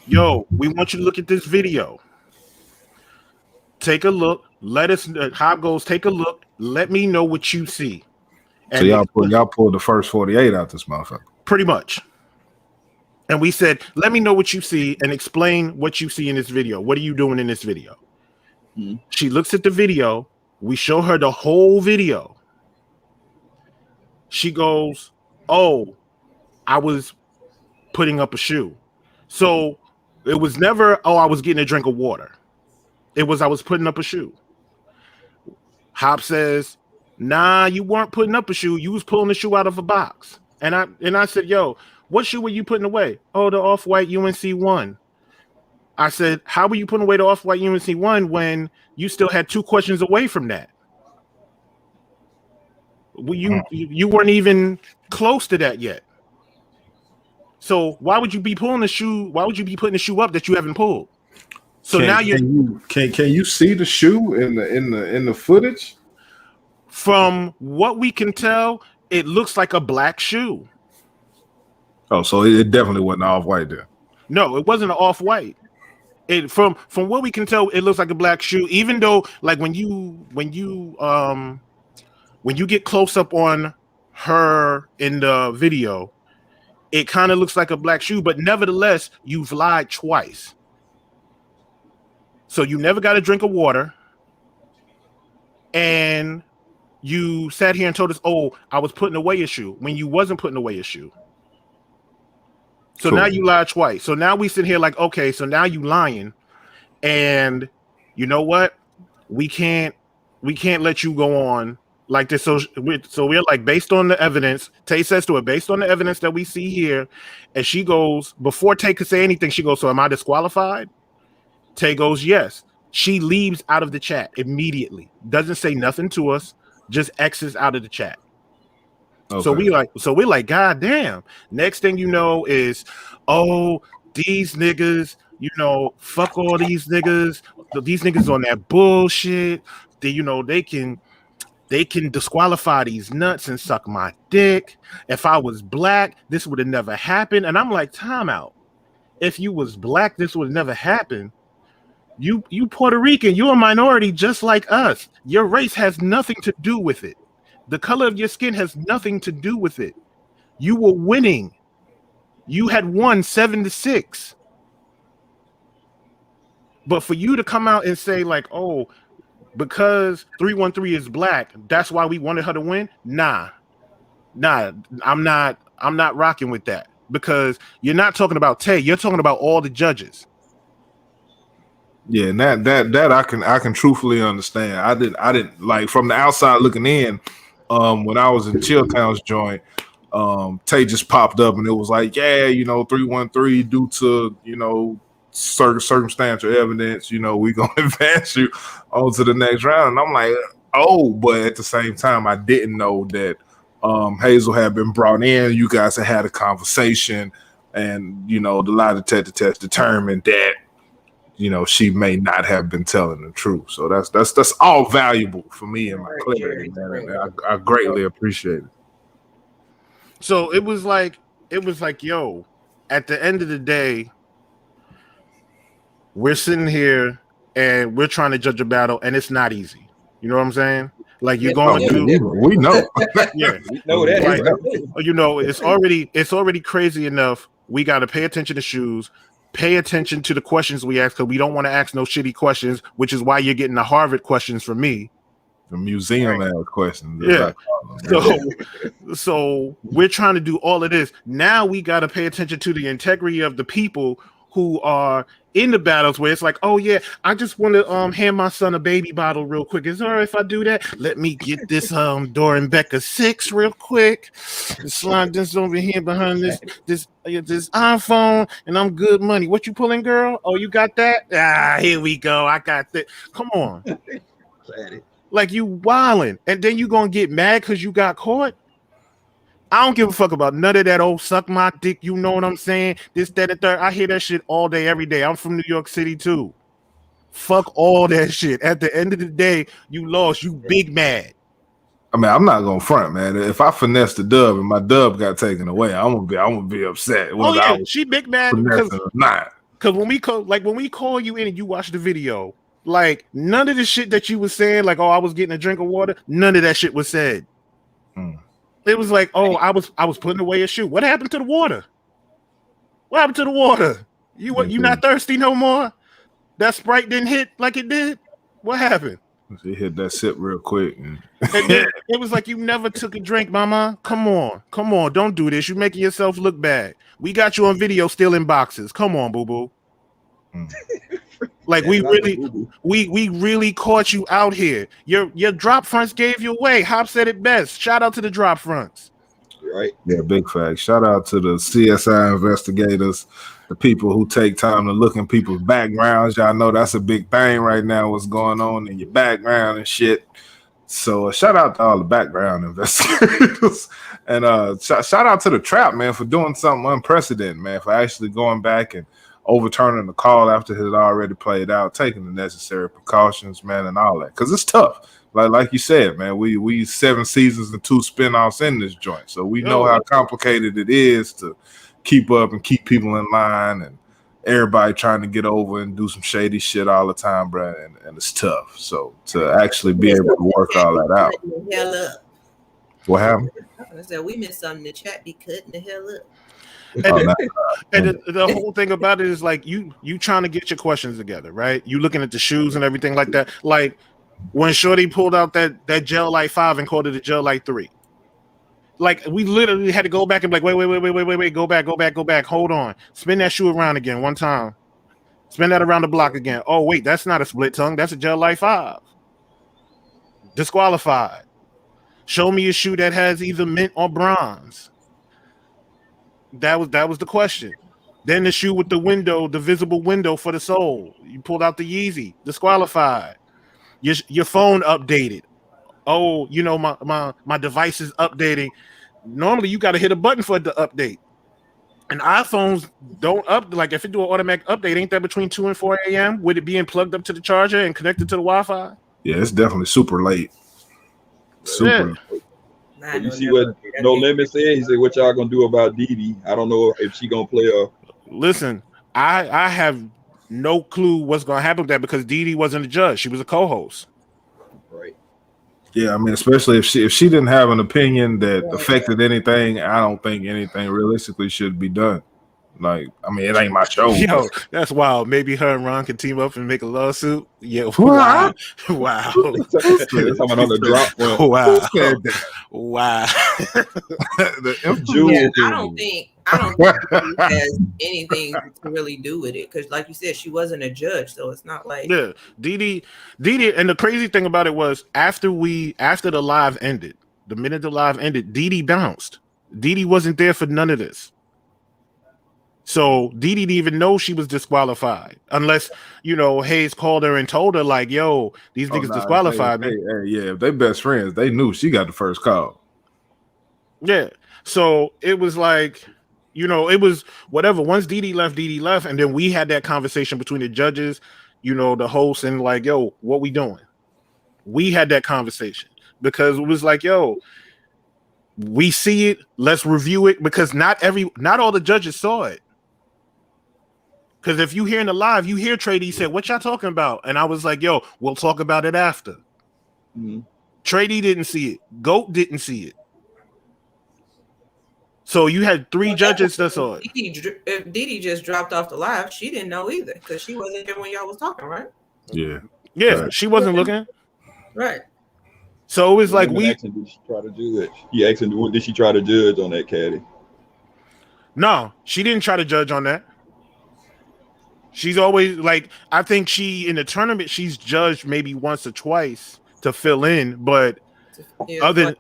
yo, we want you to look at this video. Take a look. Let us, Hop goes, take a look. Let me know what you see. And so y'all pulled the first 48 out this motherfucker. Pretty much. And we said, let me know what you see and explain what you see in this video. What are you doing in this video? Mm-hmm. She looks at the video. We show her the whole video. She goes, oh, I was putting up a shoe. So it was never, oh, I was getting a drink of water. It was, I was putting up a shoe. Hop says, nah, you weren't putting up a shoe. You was pulling the shoe out of a box. And I said, yo, what shoe were you putting away? Oh, the Off-White UNC 1. I said, how were you putting away the Off-White UNC 1 when you still had 2 questions away from that? Well, you weren't even close to that yet. So why would you be pulling the shoe? Why would you be putting the shoe up that you haven't pulled? So now can you see the shoe in the footage? From what we can tell, it looks like a black shoe. Oh, so it definitely wasn't Off-White there. No, it wasn't an Off-White. It from what we can tell, it looks like a black shoe. Even though, like when you get close up on her in the video, it kind of looks like a black shoe. But nevertheless, you've lied twice. So you never got a drink of water, and you sat here and told us, oh, I was putting away a shoe when you wasn't putting away a shoe. So cool. Now you lied twice. So now we sit here like, okay, so now you lying. and you know what? We can't let you go on like this. So we're like, based on the evidence, Tay says to her, based on the evidence that we see here, and she goes, before Tay could say anything, she goes, so am I disqualified? Tay goes, yes. She leaves out of the chat immediately. Doesn't say nothing to us, just exits out of the chat. Okay. So we're like, God damn. Next thing you know is, oh, these niggas, you know, fuck all these niggas. These niggas on that bullshit. They can disqualify these nuts and suck my dick. If I was black, this would have never happened. And I'm like, time out. If you was black, this would have never happened. You Puerto Rican, you're a minority just like us. Your race has nothing to do with it. The color of your skin has nothing to do with it. You were winning. You had won 7-6. But for you to come out and say like, oh, because 313 is black, that's why we wanted her to win. Nah, I'm not rocking with that, because you're not talking about Tay, you're talking about all the judges. Yeah, and that I can truthfully understand. I didn't like, from the outside looking in. When I was in Chill Town's joint, Tay just popped up and it was like, yeah, 313 due to circumstantial evidence, we gonna advance you on to the next round. And I'm like, oh, but at the same time, I didn't know that Hazel had been brought in. You guys had a conversation, and the lie detector test determined that she may not have been telling the truth. So that's all valuable for me and my clarity, man. And I greatly appreciate it. So it was like, yo, at the end of the day, we're sitting here and we're trying to judge a battle, and it's not easy. You know what I'm saying? Like, you're going through. We know. Yeah, we know that. Like, it's already crazy enough. We got to pay attention to shoes. Pay attention to the questions we ask, because we don't want to ask no shitty questions, which is why you're getting the Harvard questions from me. The museum ass questions. Yeah. So we're trying to do all of this. Now we got to pay attention to the integrity of the people who are in the battles, where it's like, oh yeah, I just want to hand my son a baby bottle real quick. Is it all right if I do that? Let me get this Doran Becca 6 real quick. Slide this over here behind this iPhone, and I'm good money. What you pulling, girl? Oh, you got that? Here we go. I got that. Come on. Like, you wilding, and then you gonna get mad because you got caught? I don't give a fuck about none of that old suck my dick, you know what I'm saying? This, that, and third. I hear that shit all day, every day. I'm from New York City too. Fuck all that shit. At the end of the day, you lost. You big mad. I mean, I'm not gonna front, man. If I finesse the dub and my dub got taken away, I'm gonna be upset. Oh yeah, she big mad because when we call you in and you watch the video, like, none of the shit that you was saying, like, oh, I was getting a drink of water, none of that shit was said. It was like, oh, I was putting away a shoe. What happened to the water? What happened to the water? You not thirsty no more? That Sprite didn't hit like it did? What happened? She hit that sip real quick. And then it was like, you never took a drink, mama. Come on, don't do this. You're making yourself look bad. We got you on video stealing boxes. Come on, boo-boo. Like, we really caught you out here. Your drop fronts gave you away. Hop said it best. Shout out to the drop fronts. Right. Yeah, big fact. Shout out to the CSI investigators, the people who take time to look in people's backgrounds. Y'all know that's a big thing right now, what's going on in your background and shit. So shout out to all the background investigators. And shout out to the trap, man, for doing something unprecedented, man, for actually going back and overturning the call after it had already played out, taking the necessary precautions, man, and all that. Because it's tough. Like you said, man, we 7 seasons and 2 spinoffs in this joint. So we know how complicated it is to keep up and keep people in line, and everybody trying to get over and do some shady shit all the time, bro. And it's tough. So to actually be able to work all that out. What happened? I said we missed something in the chat. Be cutting the hell up. And the whole thing about it is, like, you trying to get your questions together, right? You looking at the shoes and everything like that. Like, when Shorty pulled out that Gel Light 5 and called it a Gel Light 3. Like, we literally had to go back and be like, wait, go back, hold on. Spin that shoe around again one time. Spin that around the block again. Oh, wait, that's not a split tongue. That's a gel light 5. Disqualified. Show me a shoe that has either mint or bronze. That was the question. Then the shoe with the window, the visible window for the sole. You pulled out the Yeezy. Disqualified. Your phone updated. Oh, you know, my device is updating. Normally, you got to hit a button for it to update. And iPhones don't like if it do an automatic update, ain't that between 2 and 4 a.m. with it being plugged up to the charger and connected to the Wi-Fi? Yeah, it's definitely super late. Super. Yeah. Well, you see what No Limit said? He said, "What y'all gonna do about Didi? I don't know if she gonna play a." Listen, I have no clue what's gonna happen with that because Didi wasn't a judge; she was a co-host. Right. Yeah, I mean, especially if she didn't have an opinion that affected anything, I don't think anything realistically should be done. Like, I mean, it ain't my show. Yo, that's wild. Maybe her and Ron can team up and make a lawsuit. Yeah, wow, wow. Someone on the drop. Wow, wow. Yeah, I don't think it has anything to really do with it because, like you said, she wasn't a judge, so it's not like Didi. And the crazy thing about it was after the live ended, the minute the live ended, Didi bounced. Didi wasn't there for none of this. So Didi didn't even know she was disqualified unless, you know, Hayes called her and told her like, yo, these niggas disqualified me. Yeah, if they best friends, they knew she got the first call. Yeah. So it was like, you know, it was whatever. Once Didi left. And then we had that conversation between the judges, you know, the host and like, yo, what we doing? We had that conversation because it was like, yo, we see it. Let's review it because not all the judges saw it. Because if you hear in the live, you hear Trady said, "What y'all talking about?" And I was like, "Yo, we'll talk about it after." Mm-hmm. Trady didn't see it. Goat didn't see it. So you had 3 judges that saw it. If Didi just dropped off the live, she didn't know either because she wasn't there when y'all was talking, right? Yeah. Right. She wasn't looking. Right. So it was like did she try to judge? He asked him, did she try to judge on that, Caddy? No, she didn't try to judge on that. She's always like, I think she in the tournament, she's judged maybe once or twice to fill in, but other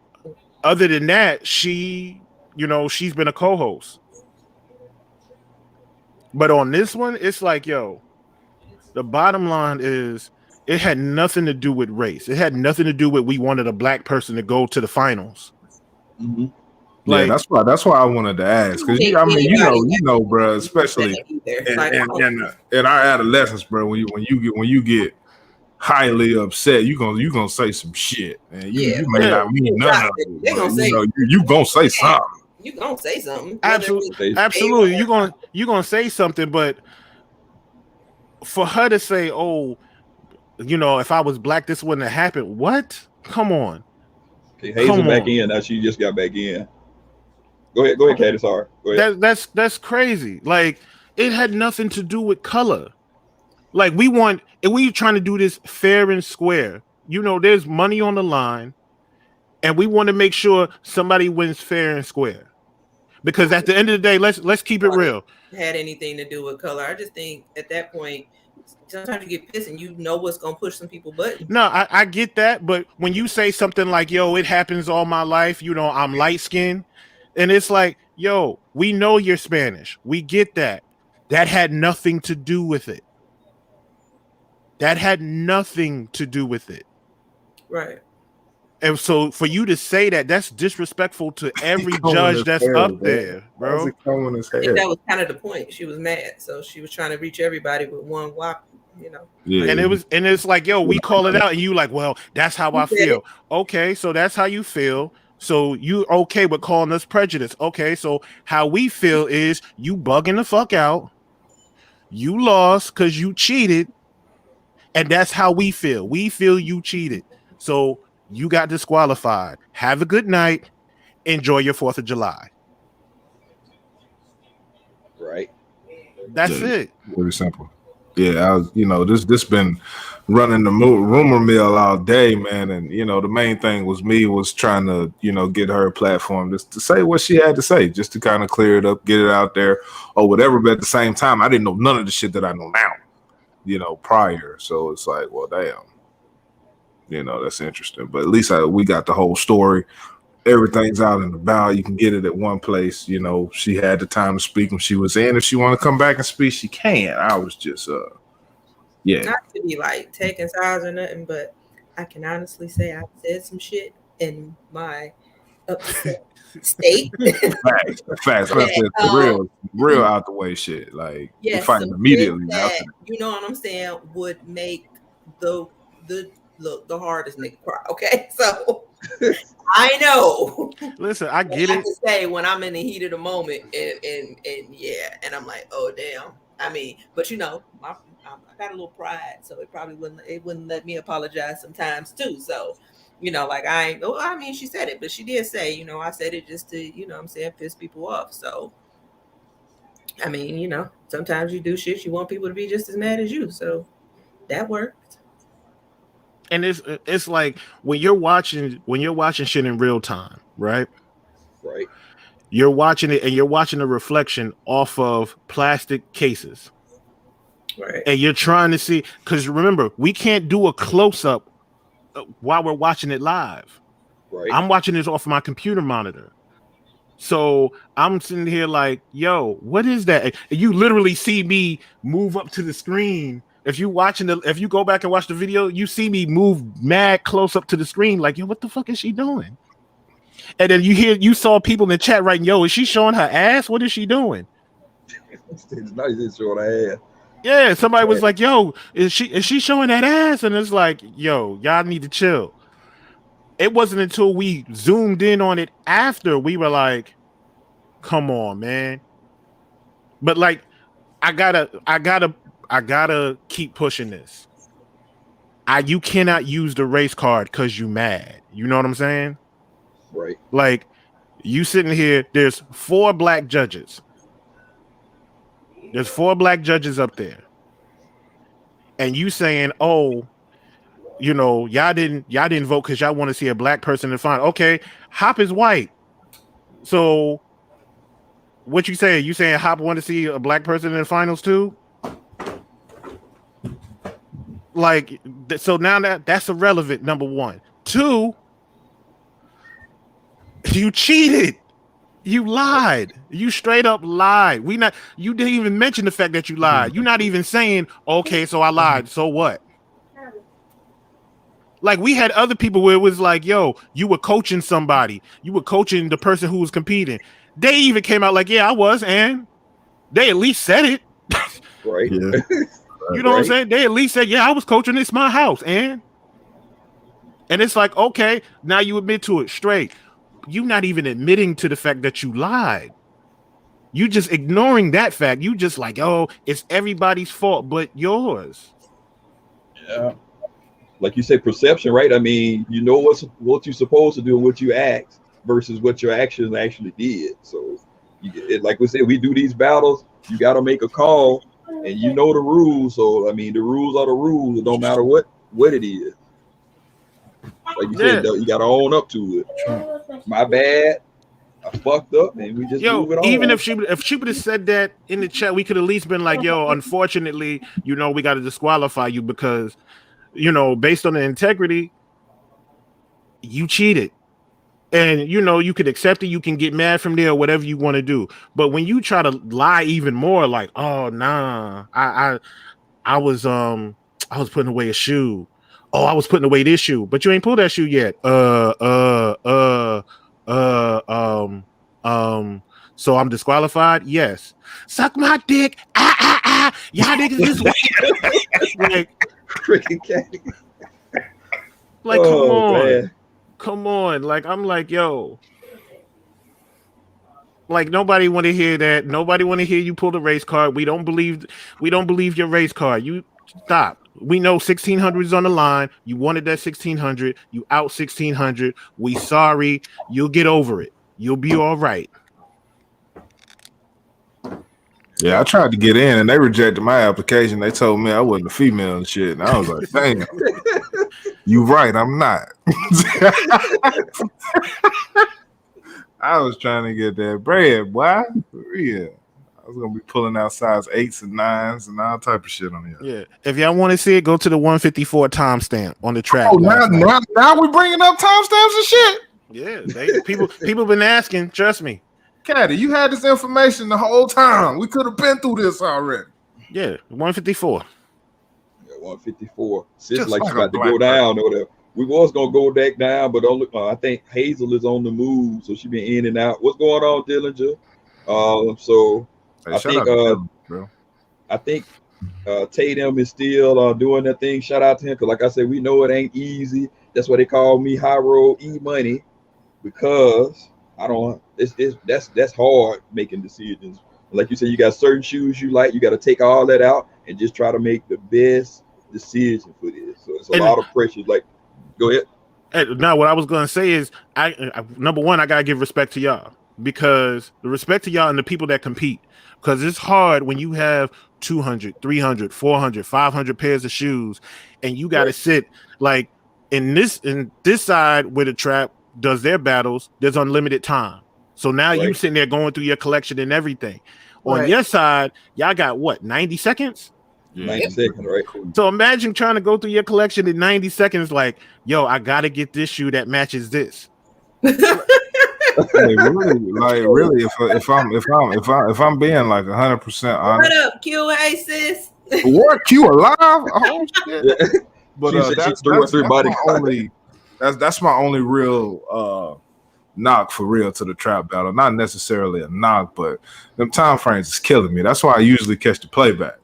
than that, she, you know, she's been a co-host. But on this one, it's like, yo, the bottom line is it had nothing to do with race. It had nothing to do with we wanted a black person to go to the finals. Mm-hmm. Like, yeah, that's why I wanted to ask because I mean, you know, bro, especially in our adolescence, bro, when you get highly upset, you gonna say some shit, and you may not mean none of it. You gonna say something. You gonna say something. Absolutely. You gonna say something, but for her to say, "Oh, you know, if I was black, this wouldn't have happened." What? Come on. Okay, Hazel back in. Now she just got back in. Go ahead, Caddy. Sorry. Go ahead. That's crazy. Like, it had nothing to do with color. Like, we trying to do this fair and square. You know, there's money on the line, and we want to make sure somebody wins fair and square. Because at the end of the day, let's keep it real. Had anything to do with color? I just think at that point, sometimes you get pissed and you know what's gonna push some people buttons. No, I get that, but when you say something like, "Yo, it happens all my life," you know, I'm light skinned. And it's like, yo, we know you're Spanish. We get that. That had nothing to do with it. That had nothing to do with it. Right. And so for you to say that, that's disrespectful to every judge that's up there, bro. I think that was kind of the point. She was mad. So she was trying to reach everybody with one whop, you know. Yeah. And it's like, yo, we call it out. And you like, well, that's how I feel. Okay, so that's how you feel. So you okay with calling us prejudice. Okay, so how we feel is you bugging the fuck out. You lost because you cheated. And that's how we feel. We feel you cheated. So you got disqualified. Have a good night. Enjoy your 4th of July. Right. That's it. Very simple. Yeah, this been running the rumor mill all day, man. And, you know, the main thing was trying to, you know, get her a platform just to say what she had to say, just to kind of clear it up, get it out there or whatever. But at the same time, I didn't know none of the shit that I know now. prior. So it's like, well, damn, that's interesting. But at least we got the whole story. Everything's out and about. You can get it at one place. She had the time to speak when she was in. If she want to come back and speak, she can. I was just, Not to be like taking sides or nothing, but I can honestly say I've said some shit in my upset state. Facts. Real out the way shit. Like, yes, fighting immediately that, after. You know what I'm saying? Would make the hardest nigga cry. Okay, so I know. Listen, I get it. To say when I'm in the heat of the moment, and I'm like, oh damn. I mean, but I got a little pride, so it probably wouldn't let me apologize sometimes too. So, like she said it, but she did say, I said it just to, piss people off. So, I mean, sometimes you do shit you want people to be just as mad as you. So that worked. And it's like when you're watching shit in real time, right? Right. You're watching it and you're watching a reflection off of plastic cases. Right. And you're trying to see, because remember, we can't do a close-up while we're watching it live. Right. I'm watching this off of my computer monitor. So I'm sitting here like, yo, what is that? And you literally see me move up to the screen. If you go back and watch the video, you see me move mad close up to the screen, like, yo, what the fuck is she doing? And then you saw people in the chat writing, yo, is she showing her ass? What is she doing? It's nice showing her ass. Yeah, somebody was like, yo, is she showing that ass? And it's like, yo, y'all need to chill. It wasn't until we zoomed in on it after we were like, come on, man. But like, I gotta keep pushing this. You cannot use the race card because you mad. You know what I'm saying? Right. Like, you sitting here, there's 4 black judges. There's 4 black judges up there. And you saying, oh, y'all didn't vote because y'all want to see a black person in the final. Okay, Hop is white. So what you saying? You saying Hop want to see a black person in the finals too? Like, so now that's irrelevant, number 1. 2, you cheated. You lied. You straight up lied. You didn't even mention the fact that you lied. You're not even saying, okay, so I lied. So what? Like, we had other people where it was like, yo, you were coaching somebody. You were coaching the person who was competing. They even came out like, yeah, I was, and they at least said it. Right. Yeah. You know what I'm saying? They at least said, yeah, I was coaching. It's my house, and it's like, okay, now you admit to it straight. You're not even admitting to the fact that you lied. You just ignoring that fact. You just like, oh, it's everybody's fault but yours. Yeah. Like you say, perception, right? I mean, you know what you're supposed to do and what you asked versus what your actions actually did. So, like we said, we do these battles. You got to make a call, and you know the rules. So, I mean, the rules are the rules. It don't matter what it is. Like you said, you got to own up to it. My bad. I fucked up, and we just move it on. Even if she would have said that in the chat, we could at least been like, yo, unfortunately, we got to disqualify you because, based on the integrity, you cheated. And, you could accept it. You can get mad from there, whatever you want to do. But when you try to lie even more, like, oh, nah, I was putting away a shoe. Oh, I was putting away this shoe, but you ain't pulled that shoe yet. So I'm disqualified? Yes. Suck my dick. Y'all niggas is weird. Freaking cat. Like, come on. Man. Come on. Like, I'm like, yo. Like, nobody want to hear that. Nobody want to hear you pull the race card. We don't believe your race card. You stop. We know 1600 is on the line. You wanted that 1600. You out 1600. We sorry. You'll get over it. You'll be all right. Yeah, I tried to get in and they rejected my application. They told me I wasn't a female and shit. And I was like, damn, you right, I'm not. I was trying to get that bread, boy. For real. I was gonna be pulling out size 8s and 9s and all type of shit on here. Yeah. If y'all want to see it, go to the 154 timestamp on the track. Oh, now we bringing up timestamps and shit. Yeah, people been asking. Trust me. Caddy, you had this information the whole time. We could have been through this already. Yeah, 154. Yeah, 154. Sis Just like like she's a about to black go down or whatever. We was gonna go back down, but only, I think Hazel is on the move, so she been in and out. What's going on, Dillinger? So Hey, I shout think out to Dylan, bro. I think Tatum is still doing that thing. Shout out to him, because like I said, we know it ain't easy. That's why they call me High Road E Money, because I don't. That's hard making decisions. Like you said, you got certain shoes you like. You got to take all that out and just try to make the best decision for this. So it's a lot of pressure. Like, go ahead. Now, what I was gonna say is, I number one, I gotta give respect to y'all, because the respect to y'all and the people that compete, because it's hard when you have 200, 300, 400, 500 pairs of shoes, and you got to sit like in this side where the trap does their battles. There's unlimited time, so now you sitting there going through your collection and everything. On your side, y'all got what, 90 seconds? 90 seconds, right? So imagine trying to go through your collection in 90 seconds. Like, yo, I gotta get this shoe that matches this. Like really, if I'm being like 100% honest. What up, Q? Hey, sis. What, Q alive? Oh shit! But that's my only real knock for real to the trap battle. Not necessarily a knock, but them time frames is killing me. That's why I usually catch the playback,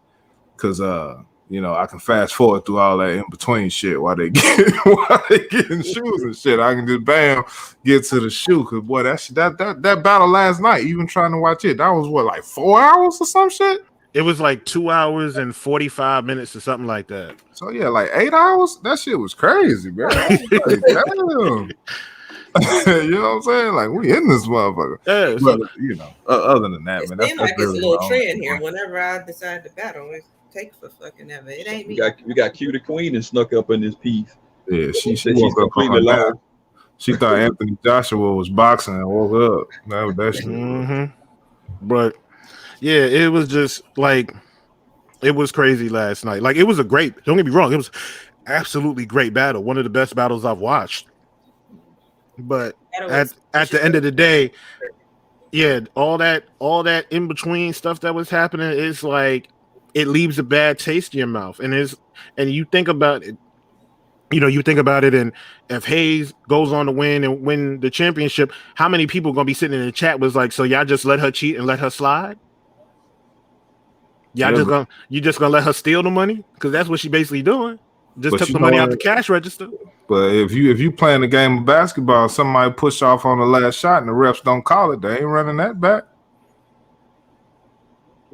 because I can fast forward through all that in between shit while they getting shoes and shit. I can just bam get to the shoe. Cause boy, that battle last night, even trying to watch it, that was what, like 4 hours or some shit. It was like 2 hours and 45 minutes or something like that. So yeah, like 8 hours. That shit was crazy, bro. Like, damn. You know what I'm saying? Like, we in this motherfucker. Yeah, but, other than that, man, that's like it's a little trend here. Whenever I decide to battle, it takes for fucking ever. It ain't me. We got Q the Queen and snuck up in this piece. Yeah, she's completely lost. She thought Anthony Joshua was boxing and woke up. That shit. Mm-hmm. But yeah, it was just like, it was crazy last night. Like, it was don't get me wrong, it was absolutely great battle. One of the best battles I've watched. But at the end of the day, yeah, all that in between stuff that was happening is like, it leaves a bad taste in your mouth. And you think about it, and if Hayes goes on to win and win the championship, how many people gonna be sitting in the chat was like, so y'all just let her cheat and let her slide? You just gonna let her steal the money? Because that's what she basically doing. Just took the money out the cash register. But if you playing a game of basketball, somebody push off on the last shot and the refs don't call it, they ain't running that back.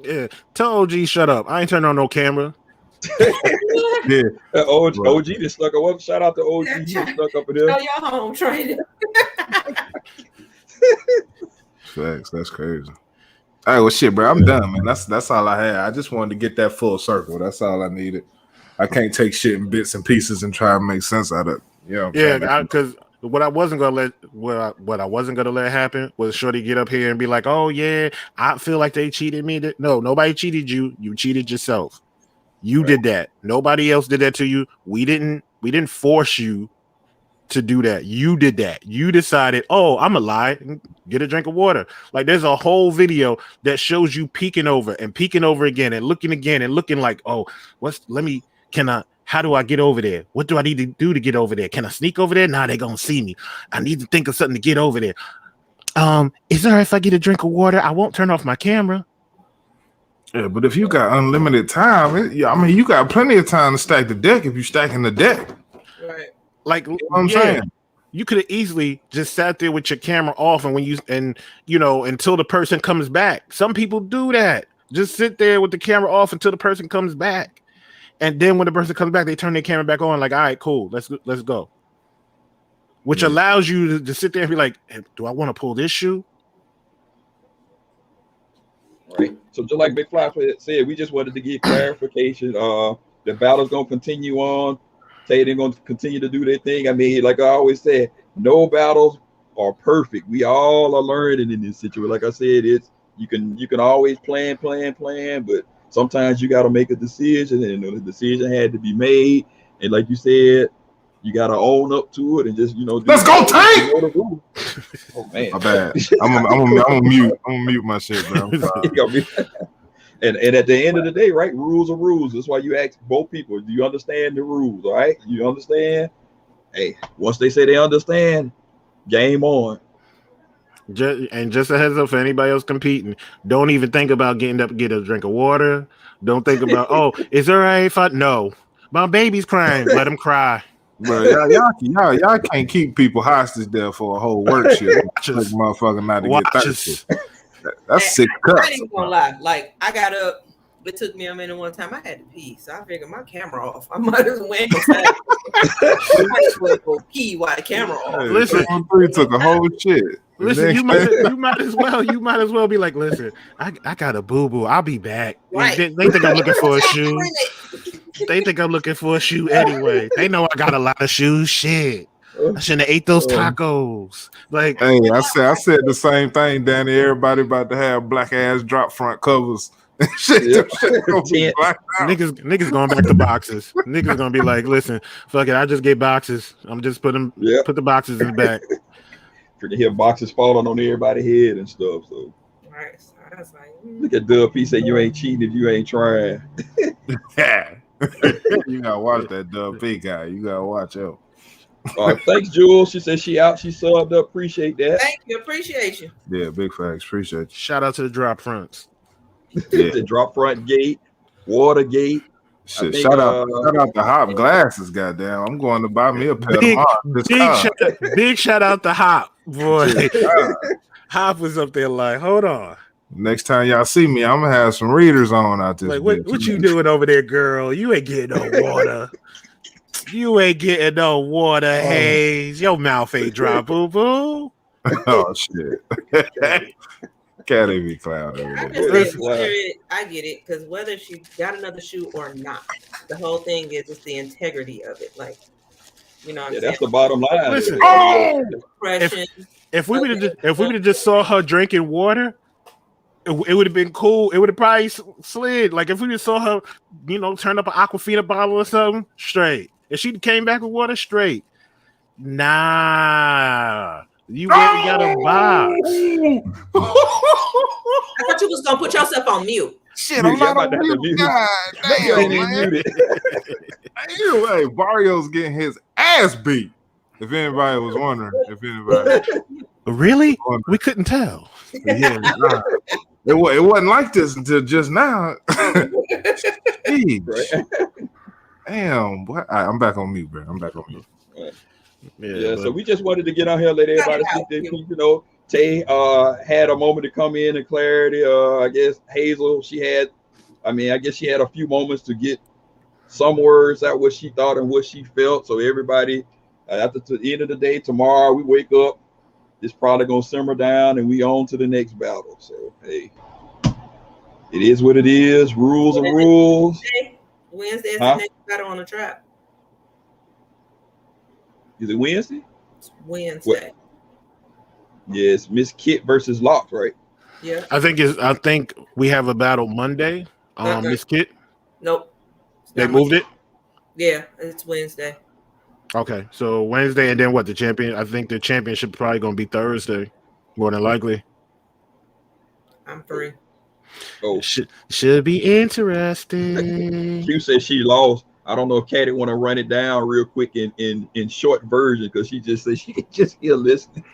Yeah, tell OG shut up. I ain't turning on no camera. Yeah, OG just stuck up. Shout out to OG. He just stuck up in there. Tell your home training. Facts. That's crazy. All right, well, shit, bro. I'm done, man. That's all I had. I just wanted to get that full circle. That's all I needed. I can't take shit in bits and pieces and try to make sense out of it. Yeah, because what I wasn't gonna let happen was Shorty get up here and be like, "Oh yeah, I feel like they cheated me." No, nobody cheated you. You cheated yourself. You did that. Nobody else did that to you. We didn't force you to do that. You did that. You decided, oh, I'm gonna lie and get a drink of water. Like, there's a whole video that shows you peeking over again and looking like, oh, how do I get over there? What do I need to do to get over there? Can I sneak over there? Nah, they're gonna see me. I need to think of something to get over there. Is it all right if I get a drink of water? I won't turn off my camera. Yeah, but if you got unlimited time, you got plenty of time to stack the deck if you're stacking the deck. Right. Like, you know what I'm saying? You could have easily just sat there with your camera off until the person comes back. Some people do that. Just sit there with the camera off until the person comes back. And then when the person comes back, they turn their camera back on, like, all right, cool, let's go. Which allows you to sit there and be like, hey, do I want to pull this shoe? Right. So just like Big Fly said, we just wanted to get clarification. The battle's gonna continue on. They're gonna continue to do their thing. I mean, like I always said, no battles are perfect. We all are learning in this situation. Like I said, You can always plan, but sometimes you got to make a decision, and the decision had to be made. And like you said, you got to own up to it and just let's go Tank. Oh man, my bad. I'm gonna mute my shit, bro. And at the end of the day, right? Rules are rules. That's why you ask both people, do you understand the rules? All right, you understand? Hey, once they say they understand, game on. Just a heads up for anybody else competing. Don't even think about getting up, get a drink of water. Don't think about, oh, is it all right if I no? My baby's crying. Let him cry. Bro, y'all can't keep people hostage there for a whole work shift. Just motherfucker not to get thirsty. That's sick. I ain't even gonna lie. Like I got up. It took me a minute one time. I had to pee, so I figured my camera off. I might as well go pee while the camera off. Hey, listen, 3 took a whole shit. Listen, you might as well be like, listen, I got a boo boo. I'll be back. Right. They think I'm looking for a shoe. They think I'm looking for a shoe anyway. They know I got a lot of shoes. Shit. I shouldn't have ate those tacos. Like, hey, I said the same thing, Danny. Everybody about to have black ass drop front covers. Shit, niggas going back to boxes. Niggas gonna be like, listen, fuck it, I just get boxes. I'm just put the boxes in the back. Freaking hear boxes falling on everybody's head and stuff. So right. So that's like, look at Dub P say you ain't cheating if you ain't trying. Yeah. You gotta watch that Dub P guy. You gotta watch out. Thanks, Jules. She said she out. She subbed up. Appreciate that. Thank you. Appreciate you. Yeah, big facts. Appreciate you. Shout out to the drop fronts. Yeah. The drop front gate, water gate. Shit, shout out to Hop Glasses, goddamn. I'm going to buy me a pair big shout out to Hop, boy. Hop was up there like, hold on. Next time y'all see me, I'm gonna have some readers on out there. Like, what you doing over there, girl? You ain't getting no water. You ain't getting no water, Hayes. Your mouth ain't dry, boo boo. Oh shit. Can't even be clown. I get it, because whether she got another shoe or not, the whole thing is just the integrity of it. Like, you know, that's the bottom line. Listen, if we would have just saw her drinking water, it would have been cool. It would have probably slid. Like if we just saw her, turn up an Aquafina bottle or something, straight. If she came back with water, straight. Nah. You really got a box. I thought you was gonna put yourself on mute. Shit, I'm not on mute. God damn, man. Anyway, Barrio's getting his ass beat. If anybody was wondering, really, we couldn't tell. Yeah, it wasn't like this until just now. Damn, what? I'm back on mute, bro. I'm back on mute. Yeah, so we just wanted to get out here, let everybody see that, Tay had a moment to come in and clarity. I guess Hazel, she had a few moments to get some words out what she thought and what she felt. So everybody, after the end of the day, tomorrow we wake up, it's probably gonna simmer down and we on to the next battle. So hey, it is what it is. Rules are rules. Wednesday is the next battle on the trap. Is it Wednesday? It's Wednesday. Yes, Miss Kit versus Locks, right? Yeah. I think we have a battle Monday. Miss Kit. Nope. They moved it? Yeah, it's Wednesday. Okay. So Wednesday and then what? I think the championship probably gonna be Thursday, more than likely. I'm free. Oh, should be interesting. Q said she lost. I don't know if Katie want to run it down real quick in short version because she just said she can just hear listening.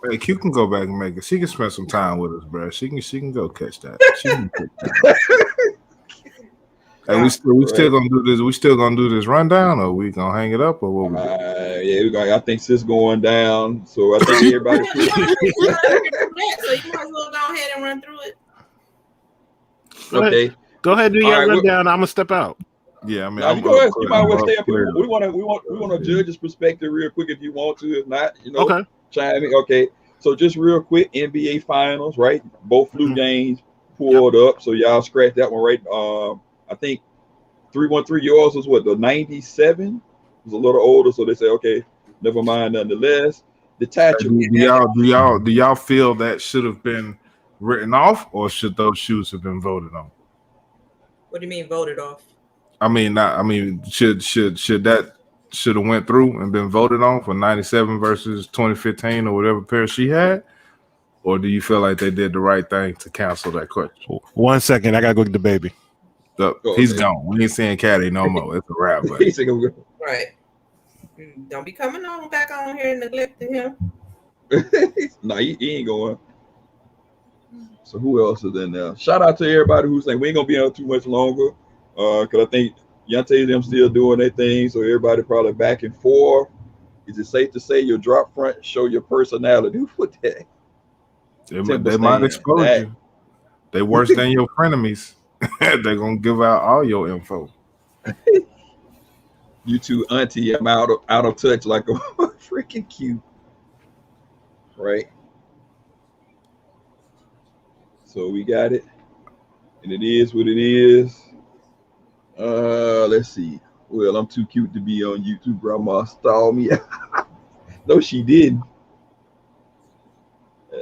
Hey, Q can go back and make it. She can spend some time with us, bro. She can go catch that. Hey, we still gonna do this. We still gonna do this rundown, or we gonna hang it up, or what? I think sis going down. So I think everybody. So you might as well go ahead and run through it. Okay. Go ahead, do your rundown. I'm gonna step out. Yeah, I mean, you go ahead. You might well stay up here. We want to judge his perspective real quick if you want to. If not, okay. Chime in. Okay. So just real quick, NBA Finals, right? Both flu games pulled up. So y'all scratch that one, right? I think 313 yours was what, the 97? It was a little older, so they say, okay, never mind. Nonetheless, the Tatcher. Do y'all feel that should have been written off, or should those shoes have been voted on? What do you mean voted off? I mean, should that should have went through and been voted on for 97 versus 2015 or whatever pair she had? Or do you feel like they did the right thing to cancel that question? 1 second, I gotta go get the baby. He's gone. We ain't seeing Caddy no more. It's a wrap. Right. Don't be coming on back on here and neglecting him. No, he ain't going. So who else is in there? Shout out to everybody who's saying we ain't gonna be on too much longer. Because I think Yante them still doing their thing, so everybody probably back and forth. Is it safe to say your drop front show your personality? Who put that? They might expose you. They worse than your frenemies. They're gonna give out all your info. You two, auntie, I'm out of touch like a freaking cute. Right. So we got it. And it is what it is. Let's see. Well, I'm too cute to be on YouTube. Grandma stalled me. No, she didn't.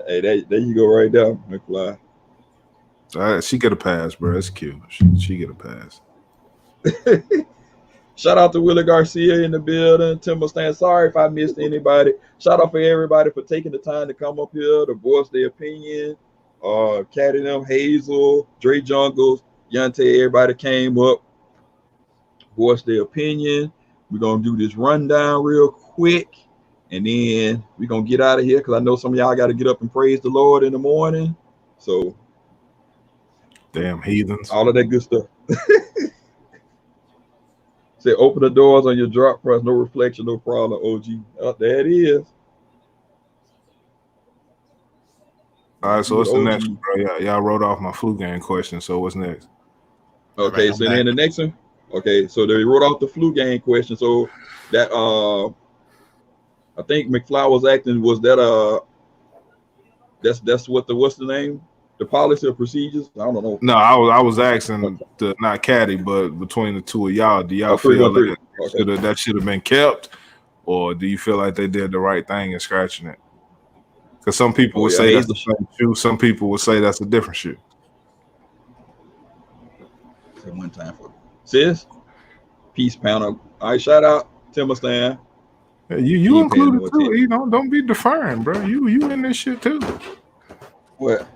Hey, there you go right there, McFly. She get a pass, bro. That's cute. She get a pass. Shout out to Willie Garcia in the building. Timber Stan, sorry if I missed anybody. Shout out for everybody for taking the time to come up here to voice their opinion. Cat and them, Hazel, Dre Jungles, Yante, everybody came up, voiced their opinion. We're gonna do this rundown real quick, and then we're gonna get out of here because I know some of y'all got to get up and praise the Lord in the morning. So, damn heathens, all of that good stuff. Say, open the doors on your drop press, no reflection, no problem. OG, there it is. All right, so what's the next one, bro? Y'all wrote off my flu game question, so what's next? Okay, right, so then the next one. Okay, so they wrote off the flu game question. So that I think McFly was acting, was that that's what's the name? The policy or procedures? I don't know. No, I was asking the not Caddy, but between the two of y'all, do y'all feel like that should have been kept, or do you feel like they did the right thing in scratching it? Because some people would say that's the same shoe, some people would say that's a different shoe. One time for sis, peace pounder. All right, shout out Timber Stan. Yeah, you included too. You know, don't be deferring, bro. You in this shit too. What?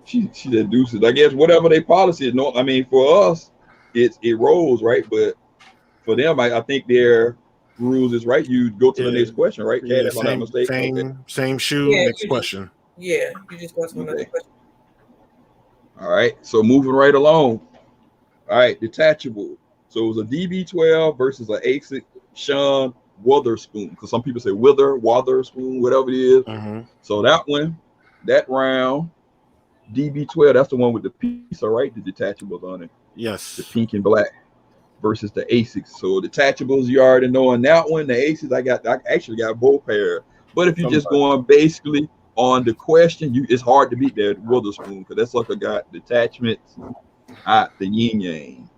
She did deuces. I guess whatever their policy is. No, I mean for us, it rolls, right? But for them, I think their rules is right. You go to the next question, right? Kat, if I'm not mistaken. Same shoe. Next question. You just go to another question. All right. So moving right along. All right, detachable. So it was a DB12 versus an ASIC Sean Witherspoon. Because some people say Witherspoon, whatever it is. Mm-hmm. So that one, that round, DB12, that's the one with the piece, all right? The detachables on it. Yes. The pink and black versus the ASICs. So detachables, you already know. On that one, the ASICs, I actually got both pairs. But if you're just going basically on the question, it's hard to beat that Witherspoon because that sucker got detachments at the yin yang.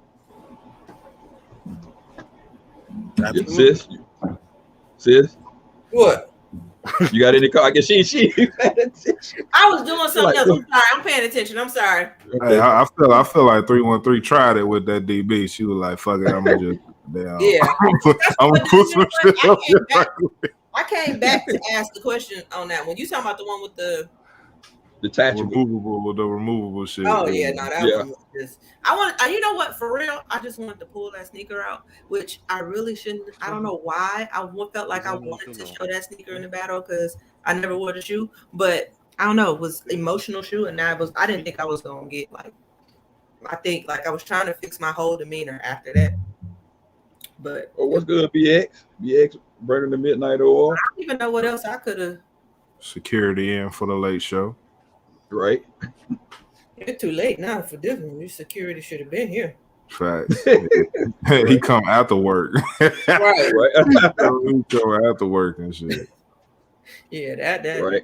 Sis? What? You got any car? I guess she I was doing something else. I'm sorry. I'm paying attention. I'm sorry. Hey, I feel like 313 tried it with that DB. She was like, fuck it, I'm gonna just I'm gonna put some shit up here. I came back to ask the question on that one. You talking about the one with the detachable, removable shit? Oh yeah, no, that one was just. You know what? For real, I just wanted to pull that sneaker out, which I really shouldn't. I don't know why. I felt like I wanted to show that sneaker in the battle because I never wore the shoe, but I don't know. It was emotional shoe, and I didn't think I was gonna get like. I think like I was trying to fix my whole demeanor after that. But what's good, BX burning the midnight oil. I don't even know what else I could have. Security in for the late show. Right. It's too late now for this one. Your security should have been here. Facts. He come after work. Right. He come after work and shit. Yeah, that. Right.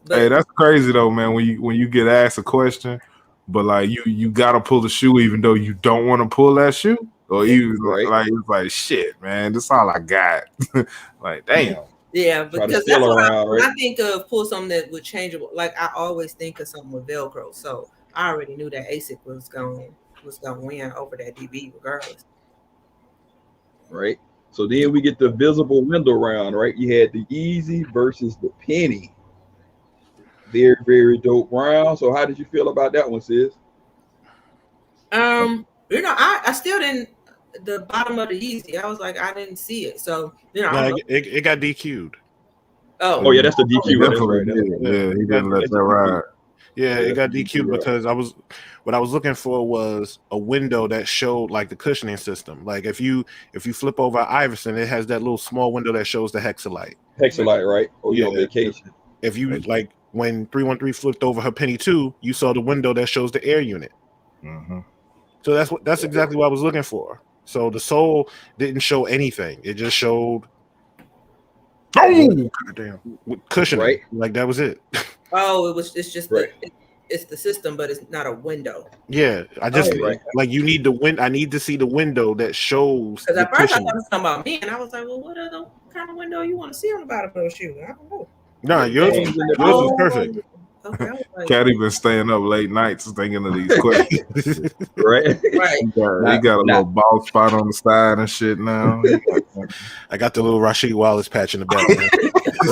But, hey, that's crazy though, man. When you get asked a question, but like you gotta pull the shoe even though you don't want to pull that shoe, or even like it's like shit, man. That's all I got. Like damn. Yeah, Try to because steal that's what around, right? I think of. Pull something that would changeable. Like I always think of something with Velcro. So I already knew that ASIC was going to win over that DB regardless. Right. So then we get the visible window round, right? You had the Easy versus the Penny. Very, very dope round. So how did you feel about that one, sis? You know, I still didn't the bottom of the Easy. I was like, I didn't see it. So, you know, No, it got DQ'd. Oh yeah, that's the DQ. That's Definitely right. did. Yeah, he didn't let that ride. Yeah, it got that's DQ'd because what I was looking for was a window that showed like the cushioning system. Like if you flip over Iverson, it has that little small window that shows the hexalite. Hexalite, right? Oh, you're on Yeah. vacation. If you like when 313 flipped over her Penny 2, you saw the window that shows the air unit. Mm-hmm. So that's exactly what I was looking for. So the Soul didn't show anything; it just showed goddamn cushioning. Right. Like that was it. Oh, it's just Right. it's the system, but it's not a window. Yeah, I just right. like you need the I need to see the window that shows. Because the at first I cushioning. thought it was talking about me, and I was like, well, what other kind of window you want to see on the bottom of the shoe? I don't know. No, yours was perfect. Okay, I was like, Cat even staying up late nights thinking of these questions. Right. right. He got a little bald spot on the side and shit now. I got the little Rasheed Wallace patch in the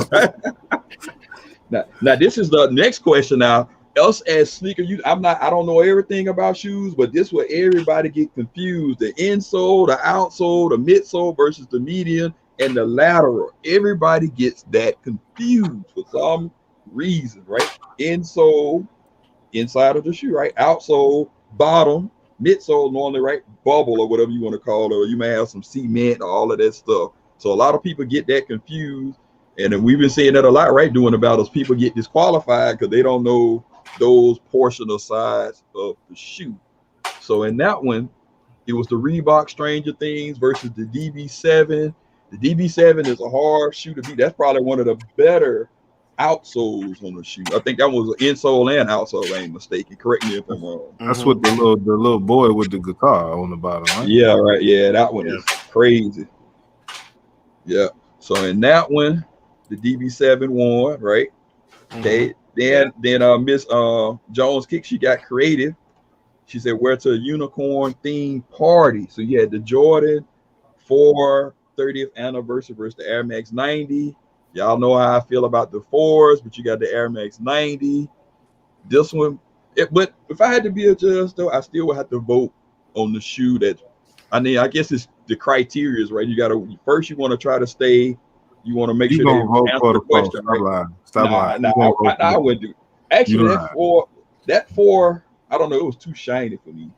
back. Now this is the next question. Now, us as sneaker you, I don't know everything about shoes, but this where everybody get confused: the insole, the outsole, the midsole versus the median and the lateral. Everybody gets that confused for some reason, right? Insole, inside of the shoe, right? Outsole, bottom, midsole, normally, right? Bubble or whatever you want to call it, or you may have some cement or all of that stuff. So a lot of people get that confused, and then we've been seeing that a lot, right? Doing about us, people get disqualified because they don't know those portional sides of the shoe. So in that one, it was the Reebok Stranger Things versus the DB7. The DB7 is a hard shoe to beat. That's probably one of the better outsoles on the shoe. I think that was an insole and outsole, if I ain't mistaken. Correct me if I'm wrong. That's what the little boy with the guitar on the bottom, right? Yeah, right. Yeah, that one is crazy. Yeah. So in that one, the DB7 won, right? Okay. Then Miss Jones Kick, she got creative. She said, wear to a unicorn themed party. So you had the Jordan 4 30th anniversary versus the Air Max 90. Y'all know how I feel about the 4s, but you got the Air Max 90. This one, but if I had to be a judge, though, I still would have to vote on the shoe that, I mean, I guess it's the criteria, right? You got to, first you want to try to stay, you want to make sure they answer the question. Stop lying. I wouldn't do. Actually, that four, I don't know, it was too shiny for me.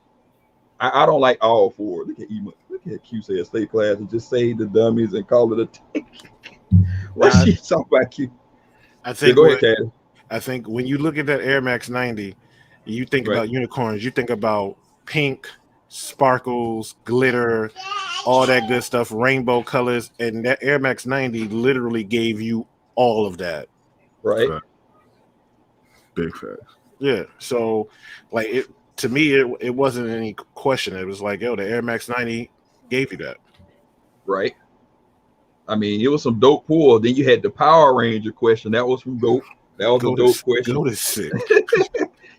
I don't like all 4. Look at Q say stay class and just say the dummies and call it a take. What she talking about, Q? I think go ahead, I think when you look at that Air Max 90, you think about unicorns, you think about pink, sparkles, glitter, all that good stuff, rainbow colors, and that Air Max 90 literally gave you all of that. Right. Big facts. Yeah. So like it to me, it wasn't any question. It was like, yo, the Air Max 90 gave you that. Right. I mean, it was some dope pull. Then you had the Power Ranger question. That was from dope. That was a dope question. Go to sick.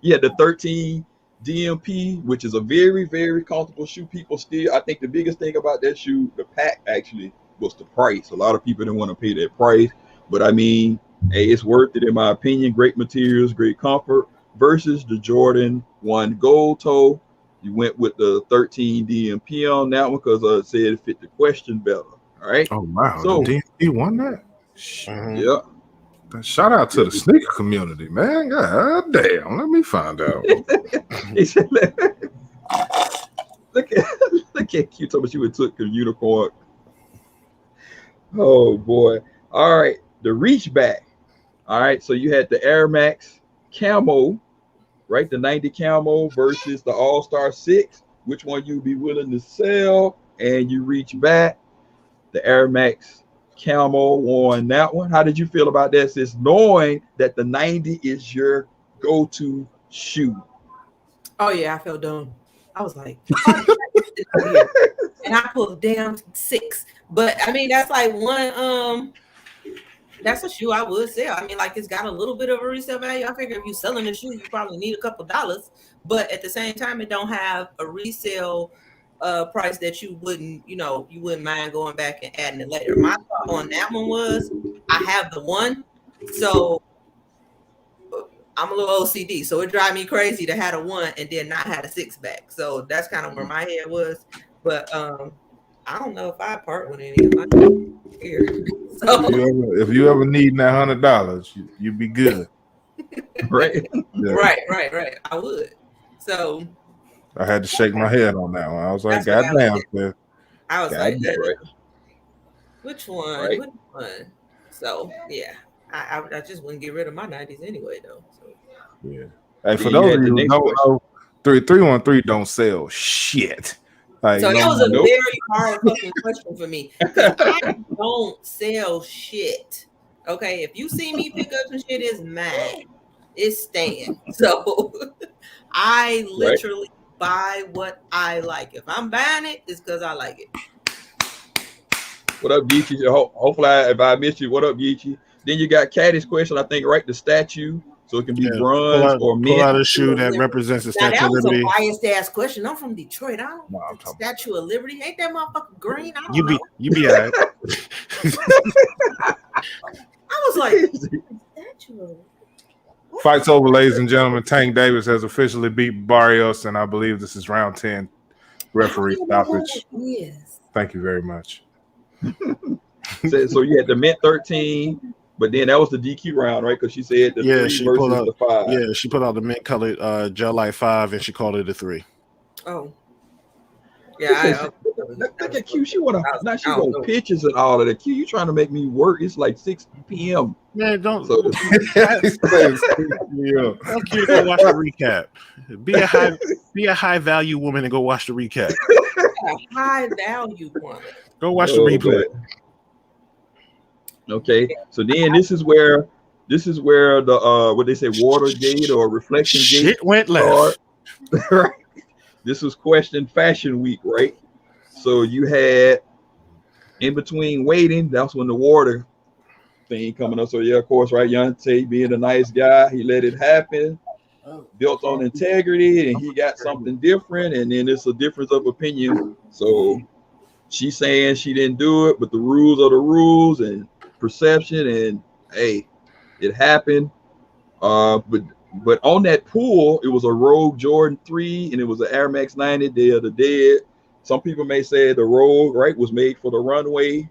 You had the 13 DMP, which is a very, very comfortable shoe. People still, I think the biggest thing about that shoe, the pack actually, was the price. A lot of people didn't want to pay that price. But I mean, hey, it's worth it in my opinion. Great materials, great comfort. Versus the Jordan 1 Gold Toe. You went with the 13 DMP on that one because I said it fit the question better. All right. Oh wow. So the DMP won that. Yeah. Shout out to the sneaker community, man. God damn. Let me find out. He said, look at Q talking about you would took the unicorn. Oh boy. All right. The reach back. All right. So you had the Air Max Camo, right? The 90 Camo versus the All-Star 6. Which one you'd be willing to sell? And you reach back. The Air Max Camo on that one. How did you feel about that, sis? Knowing that the 90 is your go-to shoe. Oh yeah, I felt dumb. I was like, and I pulled a damn 6. But I mean, that's like one that's a shoe I would sell. I mean, like it's got a little bit of a resale value. I figure if you're selling a shoe, you probably need a couple dollars, but at the same time, it don't have a resale price that you wouldn't mind going back and adding it later. My thought on that one was I have the one, so I'm a little OCD, so it drives me crazy to have a one and then not have a 6 back. So that's kind of where my head was. But I don't know if I part with any of my here. So if you ever need that $100, you'd be good. Right. Yeah. Right. I would. So I had to shake my head on that one. I was like, God damn, man. I was like, right. Which one? Right. Which one? So yeah. I just wouldn't get rid of my 90s anyway, though. So. Yeah. Hey, for those of you who don't know, 313 don't sell shit. Like, so that was a very hard fucking question for me. I don't sell shit. Okay, if you see me pick up some shit, it's mine. It's staying. So I literally buy what I like. If I'm buying it, it's because I like it. What up, Geechee? Hopefully, if I missed you, what up, Geechee? Then you got Caddy's question, I think, right? The statue. So it can be bronze or mint. Pull out a shoe that represents the Statue of Liberty. That was a biased ass question. I'm from Detroit. I don't know. Statue of Liberty. Ain't that motherfucker green? You be all right. I was like, Statue of Fights over, ladies and gentlemen. Tank Davis has officially beat Barrios, and I believe this is round 10 referee stoppage. Yes. Thank you very much. So you had the mint 13. But then that was the DQ round, right? Because she said the 3 versus the 5. Yeah, she put out the mint colored gel light 5, and she called it a 3. Oh, yeah. Look at Q. She want pictures and all of that. Q, you trying to make me work? It's like 6 p.m. Man, don't. So, Tell Q to go watch the recap. Be a high value woman and go watch the recap. A high value woman. Go watch the replay. Okay, so then this is where the what they say, Watergate or Reflection Gate went left. Right. This was Question Fashion Week, right? So you had in between waiting, that's when the water thing coming up. So yeah, of course, right? Yonte being a nice guy, he let it happen, built on integrity, and he got something different, and then it's a difference of opinion. So she's saying she didn't do it, but the rules are the rules, and perception, and hey, it happened. But on that pool, it was a Rogue Jordan 3 and it was an Air Max 90 Day of the Dead. Some people may say the Rogue, right, was made for the runway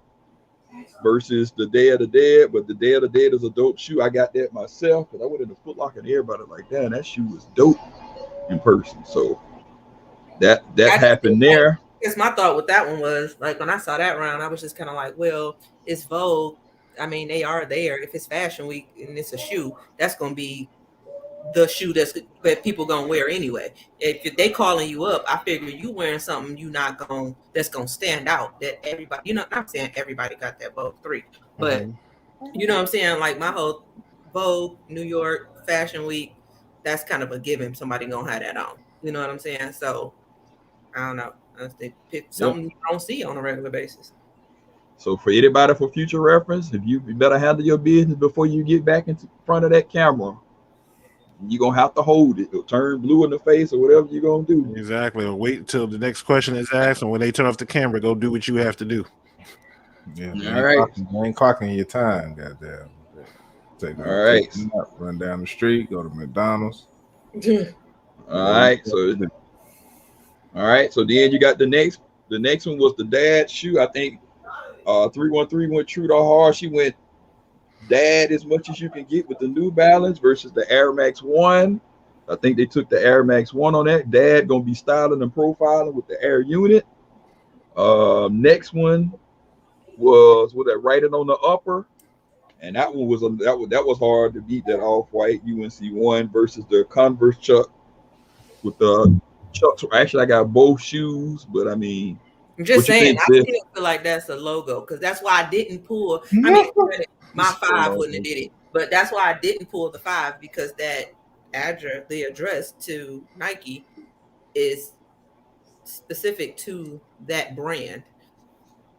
versus the Day of the Dead, but the Day of the Dead is a dope shoe. I got that myself because I went in the Foot Locker and everybody like that, and that shoe was dope in person. So that happened there. Because my thought with that one was like when I saw that round, I was just kind of like, well, it's Vogue. I mean, they are there. If it's Fashion Week and it's a shoe, that's gonna be the shoe that people gonna wear anyway. If they calling you up, I figure you wearing something that's gonna stand out. That everybody, not saying everybody got that Vogue 3, but you know what I'm saying. Like my whole Vogue, New York Fashion Week, that's kind of a given. Somebody gonna have that on. You know what I'm saying? So I don't know. I think pick something you don't see on a regular basis. So for anybody, for future reference, if you better handle your business before you get back in front of that camera, you're going to have to hold it. It'll turn blue in the face or whatever you're going to do. Exactly. Or wait until the next question is asked, and when they turn off the camera, go do what you have to do. Yeah. All right. You ain't clocking your time, goddamn. All right. Run down the street, go to McDonald's. All right. So then you got the next one was the dad shoe. I think 313 went true to hard. She went dad as much as you can get with the New Balance versus the Air Max 1. I think they took the Air Max 1 on that. Dad gonna be styling and profiling with the Air unit. Next one was with that writing on the upper, and that one was that was hard to beat. That off-white UNC 1 versus the Converse Chuck with the Chucks. Actually, I got both shoes, but I mean, I'm just saying, I still feel like that's a logo because that's why I didn't pull. I mean, my 5 wouldn't have did it, but that's why I didn't pull the 5 because that address, the address to Nike, is specific to that brand.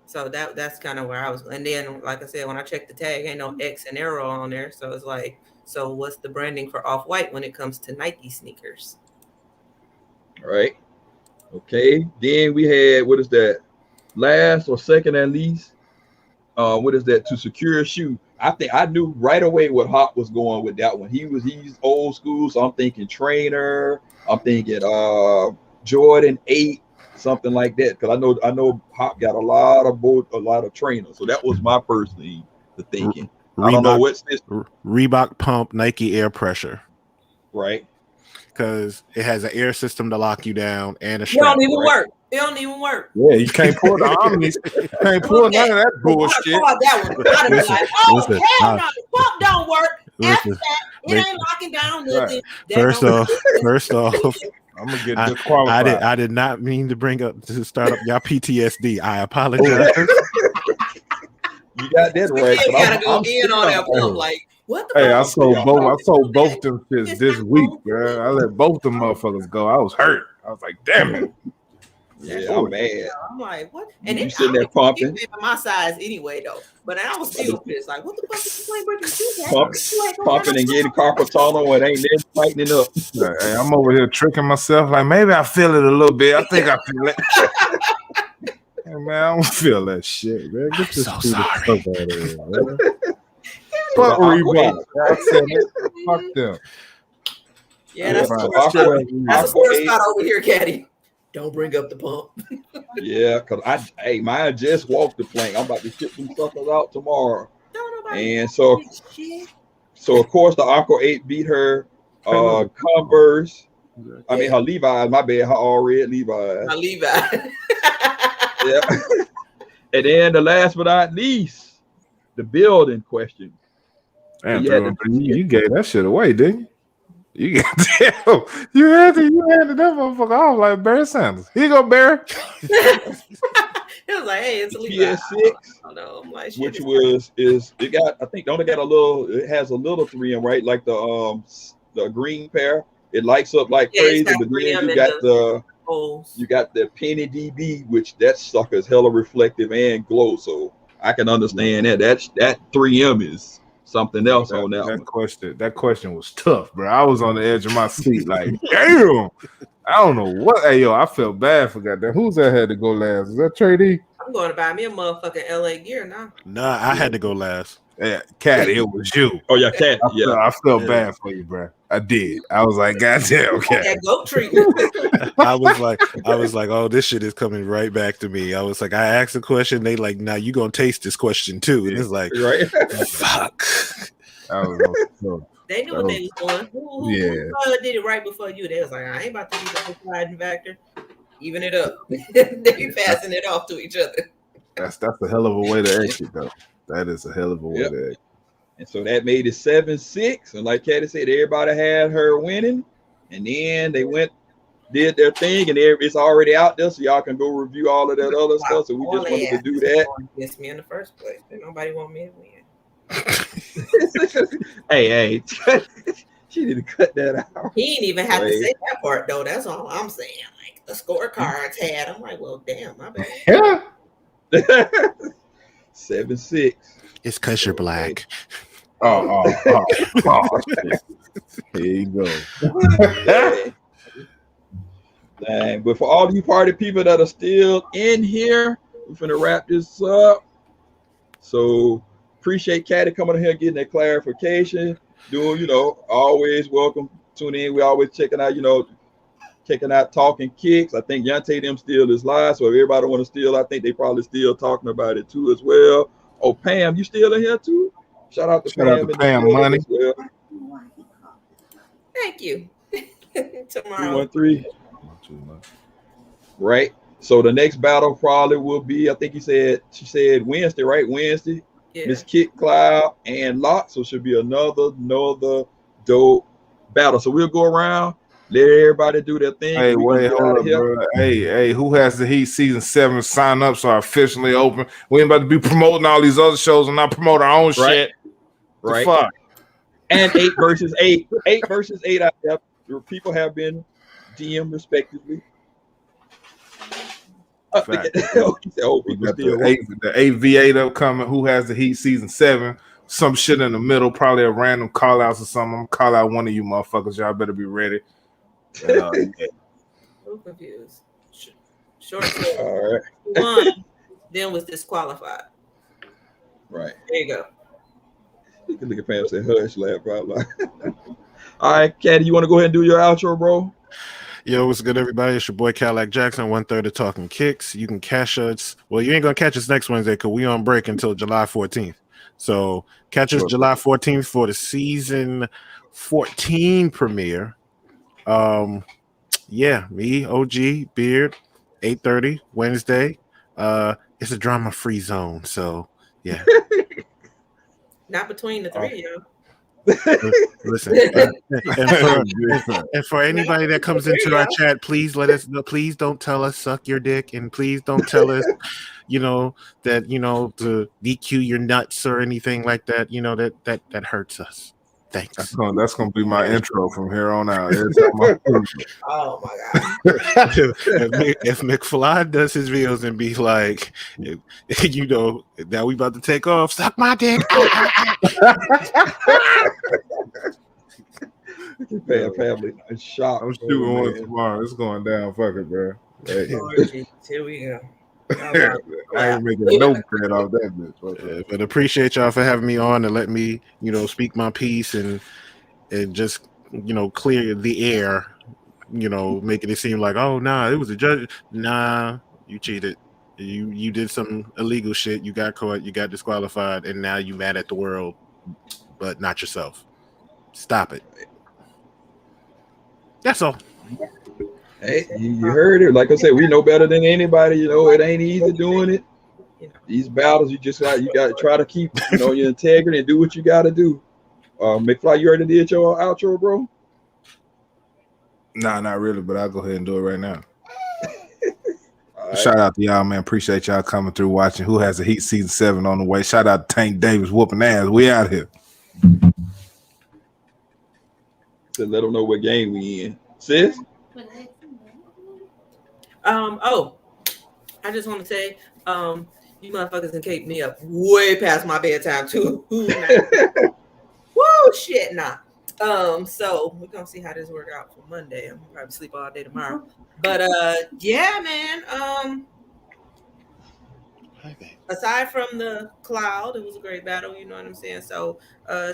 So that's kind of where I was. And then, like I said, when I checked the tag, ain't no X and arrow on there. So it's like, so what's the branding for Off-White when it comes to Nike sneakers? All right. Okay. Then we had, what is that? Last or second at least. What is that? To secure a shoe. I think I knew right away what Hop was going with that one. He's old school, so I'm thinking trainer. I'm thinking Jordan 8, something like that. Because I know Hop got a lot of trainers. So that was my first thing to thinking. I don't know what's this. Reebok Pump Nike Air Pressure. Right. Because it has an air system to lock you down and a It strap. don't even work. It don't even work. Yeah, you can't pull the Omnis. You can't pull none of that bullshit. That one. I'd be like, oh, listen, hell no, the pump don't work. After listen, that, it ain't locking down nothing. That First off, I'm gonna get disqualified. I did not mean to start up y'all PTSD. I apologize. You got that right. You gotta go in on that pump. Like, what the Hey, fuck? I sold both them shits this week, bro. I let both them motherfuckers go. I was hurt. I was like, damn it. Yeah, I'm mad. I'm like, what? And you sitting there pumping. My size anyway, though. But I was still pissed. Like, what the fuck is you breaking shoes at? Pumping and getting carpal tunnel when ain't there tightening up. Hey, I'm over here tricking myself. Like, maybe I feel it a little bit. I think I feel it. Hey, man, I don't feel that shit, man. Get this so stupid sorry. stuff out of here, man. Fuck Reebok. I said it. Fuck them. Yeah, that's Yeah, a poor spot over here, Caddy. Don't bring up the pump. Yeah, because mine just walked the plank. I'm about to ship them suckers out tomorrow. And so of course the Aqua 8 beat her Converse. I mean her Levi's, my bad, her all red Levi's. My Levi. Yeah. And then the last but not least, the building question. Damn, you gave that shit away, didn't you? You handed that motherfucker off like Barry Sanders. Here you go, Barry. It was like, hey, it's a Levi. PS6, which it got, I think, it has a little 3M, right? Like the green pair. It lights up like crazy, but then you got the Penny DB, which that sucker's hella reflective and glow. So I can understand that. That 3M is something else on that. That question was tough, bro. I was on the edge of my seat, like, damn. I don't know what. Hey, yo, I felt bad for that. Who's that had to go last? Is that Trey D? I'm going to buy me a motherfucking LA gear now. Nah, I had to go last. Yeah, Cat, it was you. Oh yeah, Cat. I felt bad for you, bro. I did. I was like, goddamn, Cat. That goat treatment. I was like, oh, this shit is coming right back to me. I was like, I asked a question, they like, now you gonna taste this question too, and it's like, right? Fuck. They knew what they was doing. Who did it right before you? They was like, I ain't about to be the deciding factor. Even it up. They be passing it off to each other. That's a hell of a way to exit, though. That is a hell of a way to exit. And so that made it 7-6. And like Katie said, everybody had her winning. And then they did their thing, and it's already out there, so y'all can go review all of that other stuff. So we just wanted to do that. Against me in the first place. Nobody want me to win. Hey, she didn't cut that out. He didn't even have to say that part though. That's all I'm saying. Like the scorecards had. I'm like, well, damn, my bad. Yeah. 7-6. It's because you're black. Oh, shit. Here you go. Dang, but for all you party people that are still in here, we're gonna wrap this up. So appreciate Caddy coming in here getting that clarification. Doing, always welcome. Tune in. We always checking out Talking Kicks. I think Yante them still is live. So if everybody want to steal, I think they probably still talking about it too as well. Oh, Pam, you still in here too? Shout out to Pam Money. Well. Thank you. Tomorrow. 213. Right. So the next battle probably will be, I think she said Wednesday, right? Wednesday. Yeah. Miss Kit Cloud and Lot. So should be another dope battle. So we'll go around, let everybody do their thing. Hey, wait, hold up, bro. Hey, who has the Heat season 7 sign-ups are officially open? We ain't about to be promoting all these other shows and not promote our own shit. Right. The fuck? And 8 versus 8. 8 versus 8 out there. People have been DM respectively. Fact. He said, "Oh, We people got still the Aviator coming. Who has the Heat season 7? Some shit in the middle, probably a random call outs or something. I'm gonna call out one of you motherfuckers. Y'all better be ready. Yeah. So confused. Short All right. one, then was disqualified. Right. There you go. You can look at Pam say, "Hush, laugh out loud." All right, Caddy, you want to go ahead and do your outro, bro? Yo, what's good, everybody? It's your boy Cadillac Jackson, 1/3 of Talking Kicks. You can catch us. Well, you ain't gonna catch us next Wednesday because we on break until July 14th. So catch us July 14th for the season 14 premiere. Yeah, me, OG, Beard, 8:30 Wednesday. It's a drama-free zone, so yeah. Not between the three, yo. Listen, and for anybody that comes into our chat, please let us know. Please don't tell us suck your dick, and please don't tell us, that to DQ your nuts or anything like that. That hurts us. Thanks. That's gonna be my intro from here on out. Oh my god! if McFly does his videos and be like, now we about to take off, suck my dick. Family in shock. I'm shooting one tomorrow. It's going down. Fuck it, bro. Hey. Here we go. I ain't making no bread off that bitch. But appreciate y'all for having me on and let me, speak my piece and just, clear the air, making it seem like, oh, nah, it was a judge. Nah, you cheated. You did some illegal shit. You got caught. You got disqualified. And now you mad at the world, but not yourself. Stop it. That's all. Hey, you heard it. Like I said, we know better than anybody. It ain't easy doing it. These battles, you got to try to keep, your integrity and do what you got to do. McFly, you already did your outro, bro? Nah, not really, but I'll go ahead and do it right now. Right. Shout out to y'all, man. Appreciate y'all coming through, watching. Who has the Heat season 7 on the way? Shout out to Tank Davis whooping ass. We out here. So let them know what game we in. Sis? I just want to say, you motherfuckers can keep me up way past my bedtime too. Woo, shit, nah. So we're gonna see how this work out for Monday. I'm gonna probably sleep all day tomorrow. But yeah, man. Aside from the cloud, it was a great battle, you know what I'm saying? So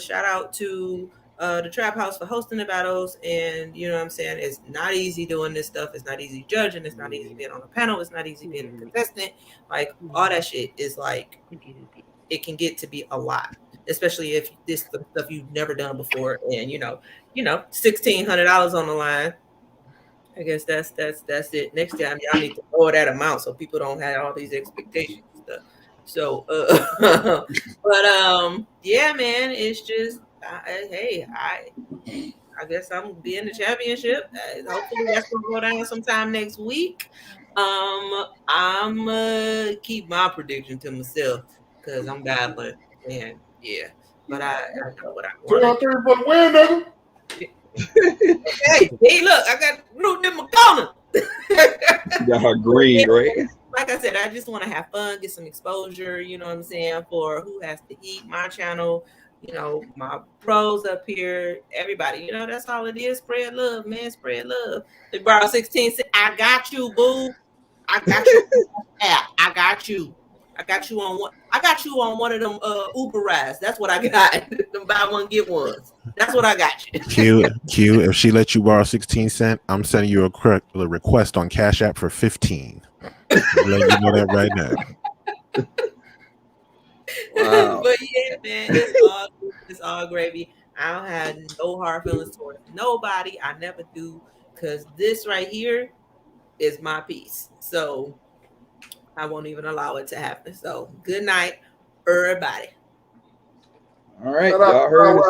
shout out to the Trap House for hosting the battles, and you know what I'm saying, it's not easy doing this stuff. It's not easy judging. It's not easy being on a panel. It's not easy being a contestant. Like all that shit is like, it can get to be a lot, especially if this the stuff you've never done before, and $1,600 on the line. I guess that's it. Next time y'all need to lower that amount so people don't have all these expectations and stuff. So but yeah, man, it's just I guess I'm gonna be in the championship. Hopefully that's gonna go down sometime next week. I'm keep my prediction to myself because I'm battling, and yeah, but I know what I want. 3 for the win, nigga. Hey, look, I got Root in my corner. You got her green, right? Like I said, I just want to have fun, get some exposure, you know what I'm saying, for Who Has to Eat, my channel, my pros up here, everybody, that's all it is. Spread love, man, spread love. They borrow 16 cents. I got you, boo. I got you. I got you. I got you on one. I got you on one of them Uber rides. That's what I got. Them buy one get ones. That's what I got you. Q. If she let you borrow 16 cents, I'm sending you a request on Cash App for 15. Let you know that right now. Wow. But yeah, man, it's all gravy. I don't have no hard feelings towards nobody. I never do, because this right here is my piece. So I won't even allow it to happen. So good night, everybody. All right, y'all heard it.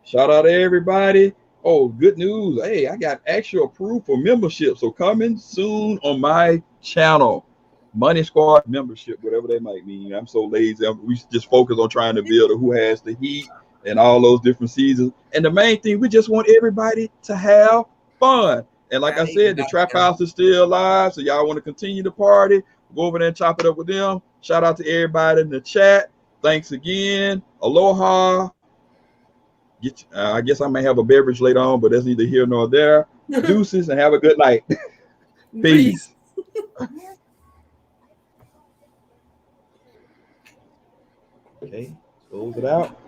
Shout out to everybody. Oh, good news. Hey, I got actual approved for membership. So coming soon on my channel. Money Squad membership, whatever they might mean. I'm so lazy. We just focus on trying to build a Who Has the Heat and all those different seasons. And the main thing, we just want everybody to have fun. And like I said, the trap house is still alive. So y'all want to continue the party, go over there and chop it up with them. Shout out to everybody in the chat. Thanks again. Aloha. I guess I may have a beverage later on, but that's neither here nor there. Deuces and have a good night. Peace. Okay, close it out.